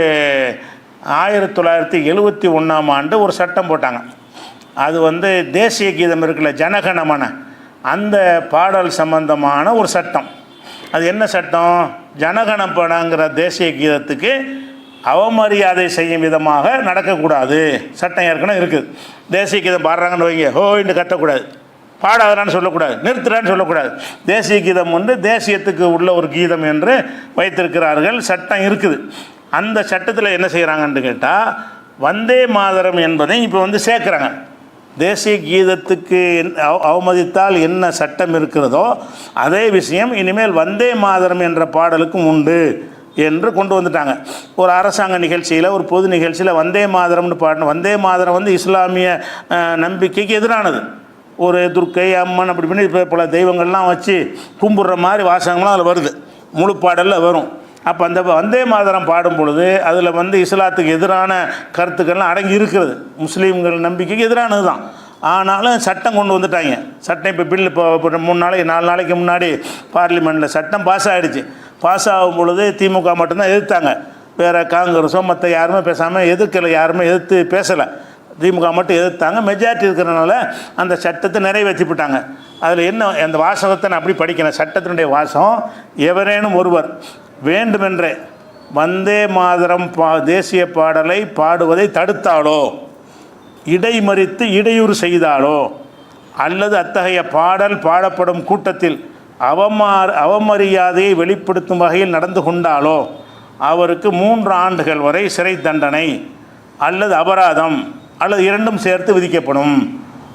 1971ஆம் ஆண்டு ஒரு சட்டம் போட்டாங்க. அது தேசிய கீதம் இருக்குல்ல, ஜனகணமன, அந்த பாடல் சம்பந்தமான ஒரு சட்டம். அது என்ன சட்டம்? ஜனகணமனங்கிற தேசிய கீதத்துக்கு அவமரியாதை செய்யும் விதமாக நடக்கக்கூடாது. சட்டம் ஏற்கனவே இருக்குது. தேசிய கீதம் பாடுறாங்கன்னு வைங்க, ஹோயின்னு கத்தக்கூடாது, பாடாதான்னு சொல்லக்கூடாது, நிறுத்துறான்னு சொல்லக்கூடாது. தேசிய கீதம் தேசியத்துக்கு உள்ள ஒரு கீதம் என்று வைத்திருக்கிறார்கள், சட்டம் இருக்குது. அந்த சட்டத்தில் என்ன செய்கிறாங்கன்னு கேட்டால், வந்தே மாதரம் என்பதை இப்போ சேர்க்குறாங்க. தேசிய கீதத்துக்கு அவமதித்தால் என்ன சட்டம் இருக்கிறதோ அதே விஷயம் இனிமேல் வந்தே மாதரம் என்ற பாடலுக்கும் உண்டு என்று கொண்டு வந்துட்டாங்க. ஒரு அரசாங்க நிகழ்ச்சியில், ஒரு பொது நிகழ்ச்சியில் வந்தே மாதரம்னு பாடணும். வந்தே மாதரம் இஸ்லாமிய நம்பிக்கைக்கு எதிரானது. ஒரு துர்க்கை, அம்மன் அப்படி பண்ணி பல தெய்வங்கள்லாம் வச்சு கும்பிட்ற மாதிரி வாசகங்களும் அதில் வருது, முழு பாடலில் வரும். அப்போ அந்த வந்தே மாதரம் பாடும் பொழுது அதில் இஸ்லாத்துக்கு எதிரான கருத்துக்கள்லாம் அடங்கி இருக்கிறது, முஸ்லீம்கள் நம்பிக்கைக்கு எதிரானது தான். ஆனாலும் சட்டம் கொண்டு வந்துட்டாங்க. சட்டம் இப்போ பில் இப்போ 3 நாளைக்கு 4 நாளைக்கு முன்னாடி பார்லிமெண்ட்டில் சட்டம் பாஸ் ஆகிடுச்சு. பாஸ் ஆகும் பொழுது திமுக மட்டும்தான் எதிர்த்தாங்க, வேறு காங்கிரஸோ மற்ற யாருமே பேசாமல் எதிர்க்கலை, யாருமே எதிர்த்து பேசலை. திமுக மட்டும் எதிர்த்தாங்க. மெஜாரிட்டி இருக்கிறனால அந்த சட்டத்தை நிறைவேற்றிவிட்டாங்க. அதில் என்ன, அந்த வாசகத்தை நான் அப்படி படிக்கிறேன். சட்டத்தினுடைய வாசகம், எவரேனும் ஒருவர் வேண்டுமென்றே வந்தே மாதரம் தேசிய பாடலை பாடுவதை தடுத்தாலோ, இடைமறித்து இடையூறு செய்தாலோ, அல்லது அத்தகைய பாடல் பாடப்படும் கூட்டத்தில் அவமரியாதையை வெளிப்படுத்தும் வகையில் நடந்து கொண்டாலோ அவருக்கு 3 ஆண்டுகள் வரை சிறை தண்டனை அல்லது அபராதம் அல்லது 2ம் சேர்த்து விதிக்கப்படும்.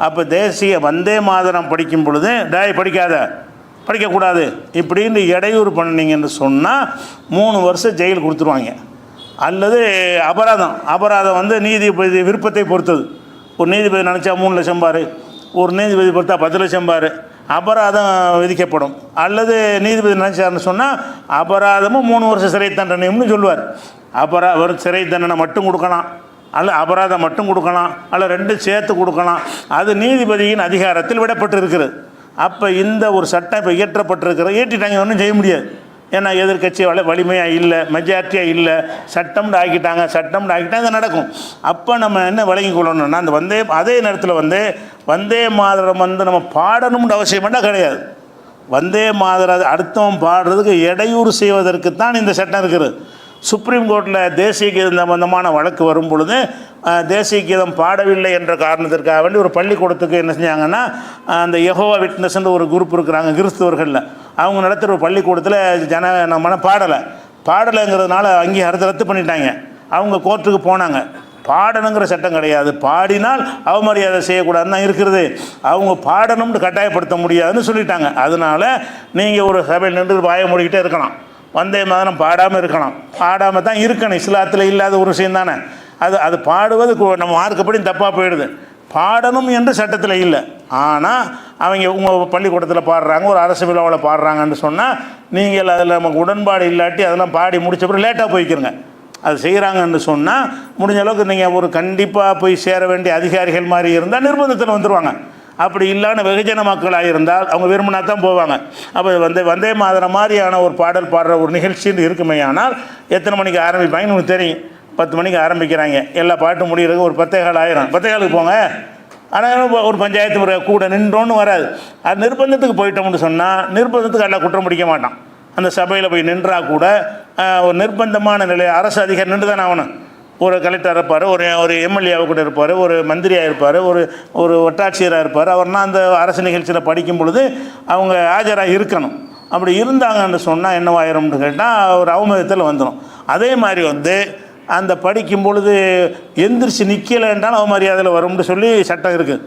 அப்போ தேசிய வந்தே மாதரம் படிக்கும் பொழுது படிக்கக்கூடாது இப்படின்னு இடையூறு பண்ணிங்கன்னு சொன்னால் 3 வருஷம் ஜெயில் கொடுத்துருவாங்க. அல்லது அபராதம் நீதிபதி விருப்பத்தை பொறுத்தது. ஒரு நீதிபதி நினச்சா 3 லட்சம் பாரு, ஒரு நீதிபதி பொறுத்தா 10 லட்சம் பாரு, அபராதம் விதிக்கப்படும். அல்லது நீதிபதி நினச்சார்னு சொன்னால் அபராதமும் 3 வருஷம் சிறை தண்டனையும்னு சொல்லுவார். ஒரு சிறை தண்டனை மட்டும் கொடுக்கலாம், அல்ல அபராதம் மட்டும் கொடுக்கலாம், அல்ல 2 சேர்த்து கொடுக்கலாம். அது நீதிபதியின் அதிகாரத்தில் விடப்பட்டு இருக்கிறது. அப்போ இந்த ஒரு சட்டம் இப்போ ஏற்றிட்டாங்க, ஒன்றும் செய்ய முடியாது. ஏன்னா எதிர்கட்சி வலிமையாக இல்லை, மெஜாரிட்டியாக இல்லை, சட்டம்னு ஆக்கிட்டாங்க இது நடக்கும். அப்போ நம்ம என்ன விளங்கி கொள்ளணும்னா, அந்த அதே நேரத்தில் வந்தே மாதரம் நம்ம பாடணும்னு அவசியம்னா கிடையாது. வந்தே மாதரம் அடுத்தவன் பாடுறதுக்கு இடையூறு செய்வதற்குத்தான் இந்த சட்டம் இருக்கிறது. சுப்ரீம் கோர்ட்டில் தேசிய கீதம் சம்பந்தமான வழக்கு வரும் பொழுது தேசிய கீதம் பாடவில்லை என்ற காரணத்திற்காக வேண்டி ஒரு பள்ளிக்கூடத்துக்கு என்ன செஞ்சாங்கன்னா, அந்த யெகோவா விட்னஸ்ன்னு ஒரு குரூப் இருக்கிறாங்க கிறிஸ்தவர்களில், அவங்க நடத்துகிற ஒரு பள்ளிக்கூடத்தில் நம்ம பாடலைங்கிறதுனால அங்கீகாரத்தை ரத்து பண்ணிட்டாங்க. அவங்க கோர்ட்டுக்கு போனாங்க. பாடணுங்கிற சட்டம் கிடையாது, பாடினால் அவமரியாதை செய்யக்கூடாதுன்னு தான் இருக்கிறது. அவங்க பாடணும்னு கட்டாயப்படுத்த முடியாதுன்னு சொல்லிட்டாங்க. அதனால் நீங்கள் ஒரு சபையில் நின்று வாய மூடிக்கிட்டே இருக்கலாம், வந்தே மாதரம் பாடாமல் இருக்கலாம். பாடாமல் தான் இருக்கணும், இஸ்லாத்தில் இல்லாத ஒரு விஷயம் தானே. அது அது பாடுவது நம்ம மார்க்கப்படி தப்பாக போயிடுது. பாடணும் என்று சட்டத்தில் இல்லை. ஆனால் அவங்க உங்கள் பள்ளிக்கூடத்தில் பாடுறாங்க, ஒரு அரசு விழாவில் பாடுறாங்கன்னு சொன்னால் நீங்கள் அதில் நமக்கு உடன்பாடு இல்லாட்டி அதெல்லாம் பாடி முடிச்ச பிறகு லேட்டாக போய்க்கிறங்க. அது செய்கிறாங்கன்னு சொன்னால் முடிஞ்ச அளவுக்கு நீங்கள் ஒரு கண்டிப்பாக போய் சேர வேண்டிய அதிகாரிகள் மாதிரி இருந்தால் நிர்பந்தத்தில் வந்துடுவாங்க. அப்படி இல்லாமல் வெகுஜன மக்களாக இருந்தால் அவங்க விரும்பினா தான் போவாங்க. அப்போ வந்தே மாதரம் மாதிரியான ஒரு பாடல் பாடுற ஒரு நிகழ்ச்சின்னு இருக்குமே. ஆனால் எத்தனை மணிக்கு ஆரம்பிப்பாங்கன்னு உங்களுக்கு தெரியும். 10 மணிக்கு ஆரம்பிக்கிறாங்க, எல்லா பாட்டும் முடிகிறதுக்கு ஒரு 10:15 ஆயிரும். 10:15 போங்க. ஆனால் ஒரு பஞ்சாயத்து முறை கூட நின்றோன்னு வராது. அது நிர்பந்தத்துக்கு போயிட்டோம்னு சொன்னால் நிர்பந்தத்துக்கு எல்லாம் குற்றம் பிடிக்க மாட்டான். அந்த சபையில் போய் நின்றா கூட ஒரு நிர்பந்தமான நிலை அரசு அதிகாரி நின்று தானே ஆகணும். ஒரு கலெக்டர் இருப்பார், ஒரு எம்எல்ஏவாக கூட இருப்பார், ஒரு மந்திரியாக இருப்பார், ஒரு வட்டாட்சியராக இருப்பார். அவர்னா அந்த அரசு நிகழ்ச்சியில் படிக்கும் பொழுது அவங்க ஆஜராக இருக்கணும். அப்படி இருந்தாங்கன்னு சொன்னால் என்னவாயிரும்னு கேட்டால் ஒரு அவமதித்தல் வந்துடும். அதே மாதிரி அந்த படிக்கும் பொழுது எந்திரிச்சு நிற்கலைன்றாலும் அவமரியாதையில் வரும்னு சொல்லி சட்டம் இருக்குது.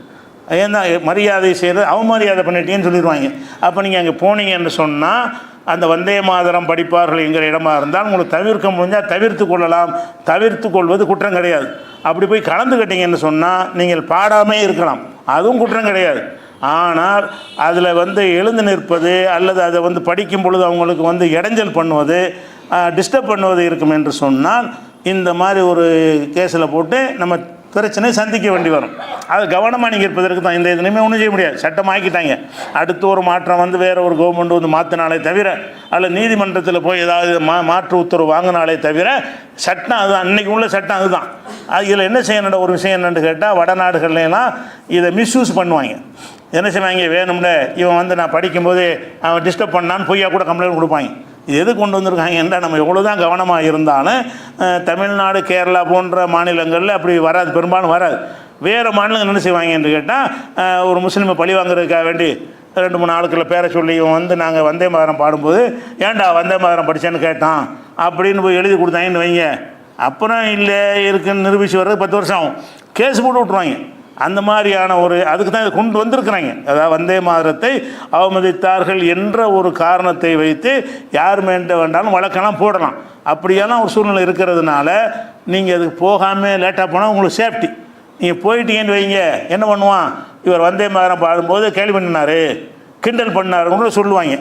ஏன்னா மரியாதை செய்கிறது அவமரியாதை பண்ணிட்டேன்னு சொல்லிடுவாங்க. அப்போ நீங்கள் அங்கே போனீங்கன்னு சொன்னால் அந்த வந்தே மாதரம் படிப்பார்கள் என்கிற இடமா இருந்தால் உங்களுக்கு தவிர்க்க முடிஞ்சால் தவிர்த்து கொள்ளலாம். தவிர்த்து கொள்வது குற்றம் கிடையாது. அப்படி போய் கலந்துக்கிட்டீங்கன்னு சொன்னால் நீங்கள் பாடாமே இருக்கலாம், அதுவும் குற்றம் கிடையாது. ஆனால் அதில் எழுந்து நிற்பது அல்லது அதை படிக்கும் பொழுது அவங்களுக்கு இடைஞ்சல் பண்ணுவது, டிஸ்டர்ப் பண்ணுவது இருக்கும் என்று சொன்னால் இந்த மாதிரி ஒரு கேஸில் போட்டு நம்ம பிரச்சனை சந்திக்க வேண்டி வரும். அது கவனமாக நீங்கள் இருப்பதற்கு தான். இந்த இதுலையுமே ஒன்றும் செய்ய முடியாது, சட்டம் ஆக்கிட்டாங்க. அடுத்து ஒரு மாற்றம் வேறு ஒரு கவர்மெண்ட் மாற்றினாலே தவிர அல்ல நீதிமன்றத்தில் போய் ஏதாவது மாற்று உத்தரவு வாங்கினாலே தவிர சட்டம் அதுதான், இன்றைக்கி உள்ள சட்டம் அதுதான். இதில் என்ன செய்யணும், ஒரு விஷயம் என்னென்னு கேட்டால் வடநாடுகள்லாம் இதை மிஸ்யூஸ் பண்ணுவாங்க. என்ன செய்வாங்க, வேணும்னு இவன் நான் படிக்கும்போது அவன் டிஸ்டர்ப் பண்ணான்னு பொய்யா கூட கம்ப்ளைண்ட் கொடுப்பாங்க. இது எது கொண்டு வந்திருக்காங்க என்றால் நம்ம எவ்வளோ தான் கவனமாக இருந்தாலும் தமிழ்நாடு கேரளா போன்ற மாநிலங்களில் அப்படி வராது, பெரும்பாலும் வராது. வேறு மாநிலங்கள் என்ன செய்வாங்க என்று கேட்டால் ஒரு முஸ்லீமை பழி வாங்குறதுக்காக வேண்டி 2-3 ஆளுக்களை பேரை சொல்லி இவன் நாங்கள் வந்தே மாதரம் பாடும்போது ஏன்டா வந்தே மாதரம் படித்தேன்னு கேட்டான் அப்படின்னு போய் எழுதி கொடுத்தாங்கன்னு வைங்க. அப்புறம் இல்லை இருக்குன்னு நிரூபித்து வர்றது 10 வருஷம் ஆகும், கேஸ் போட்டு விட்ருவாங்க. அந்த மாதிரியான அதுக்கு தான் இதை கொண்டு வந்திருக்கிறாங்க. அதாவது வந்தே மாதரத்தை அவமதித்தார்கள் என்ற ஒரு காரணத்தை வைத்து யார் மேன்ட்ட வேண்டாலும் வழக்கெல்லாம் போடலாம். அப்படியெல்லாம் ஒரு சூழ்நிலை இருக்கிறதுனால நீங்கள் அதுக்கு போகாமல் லேட்டாக போனால் உங்களுக்கு சேஃப்டி. நீங்கள் போயிட்டீங்கன்னு வைங்க, என்ன பண்ணுவான், இவர் வந்தே மாதரம் பாடும்போது கேள்வி பண்ணினார், கிண்டல் பண்ணாருன்னு சொல்லுவாங்க.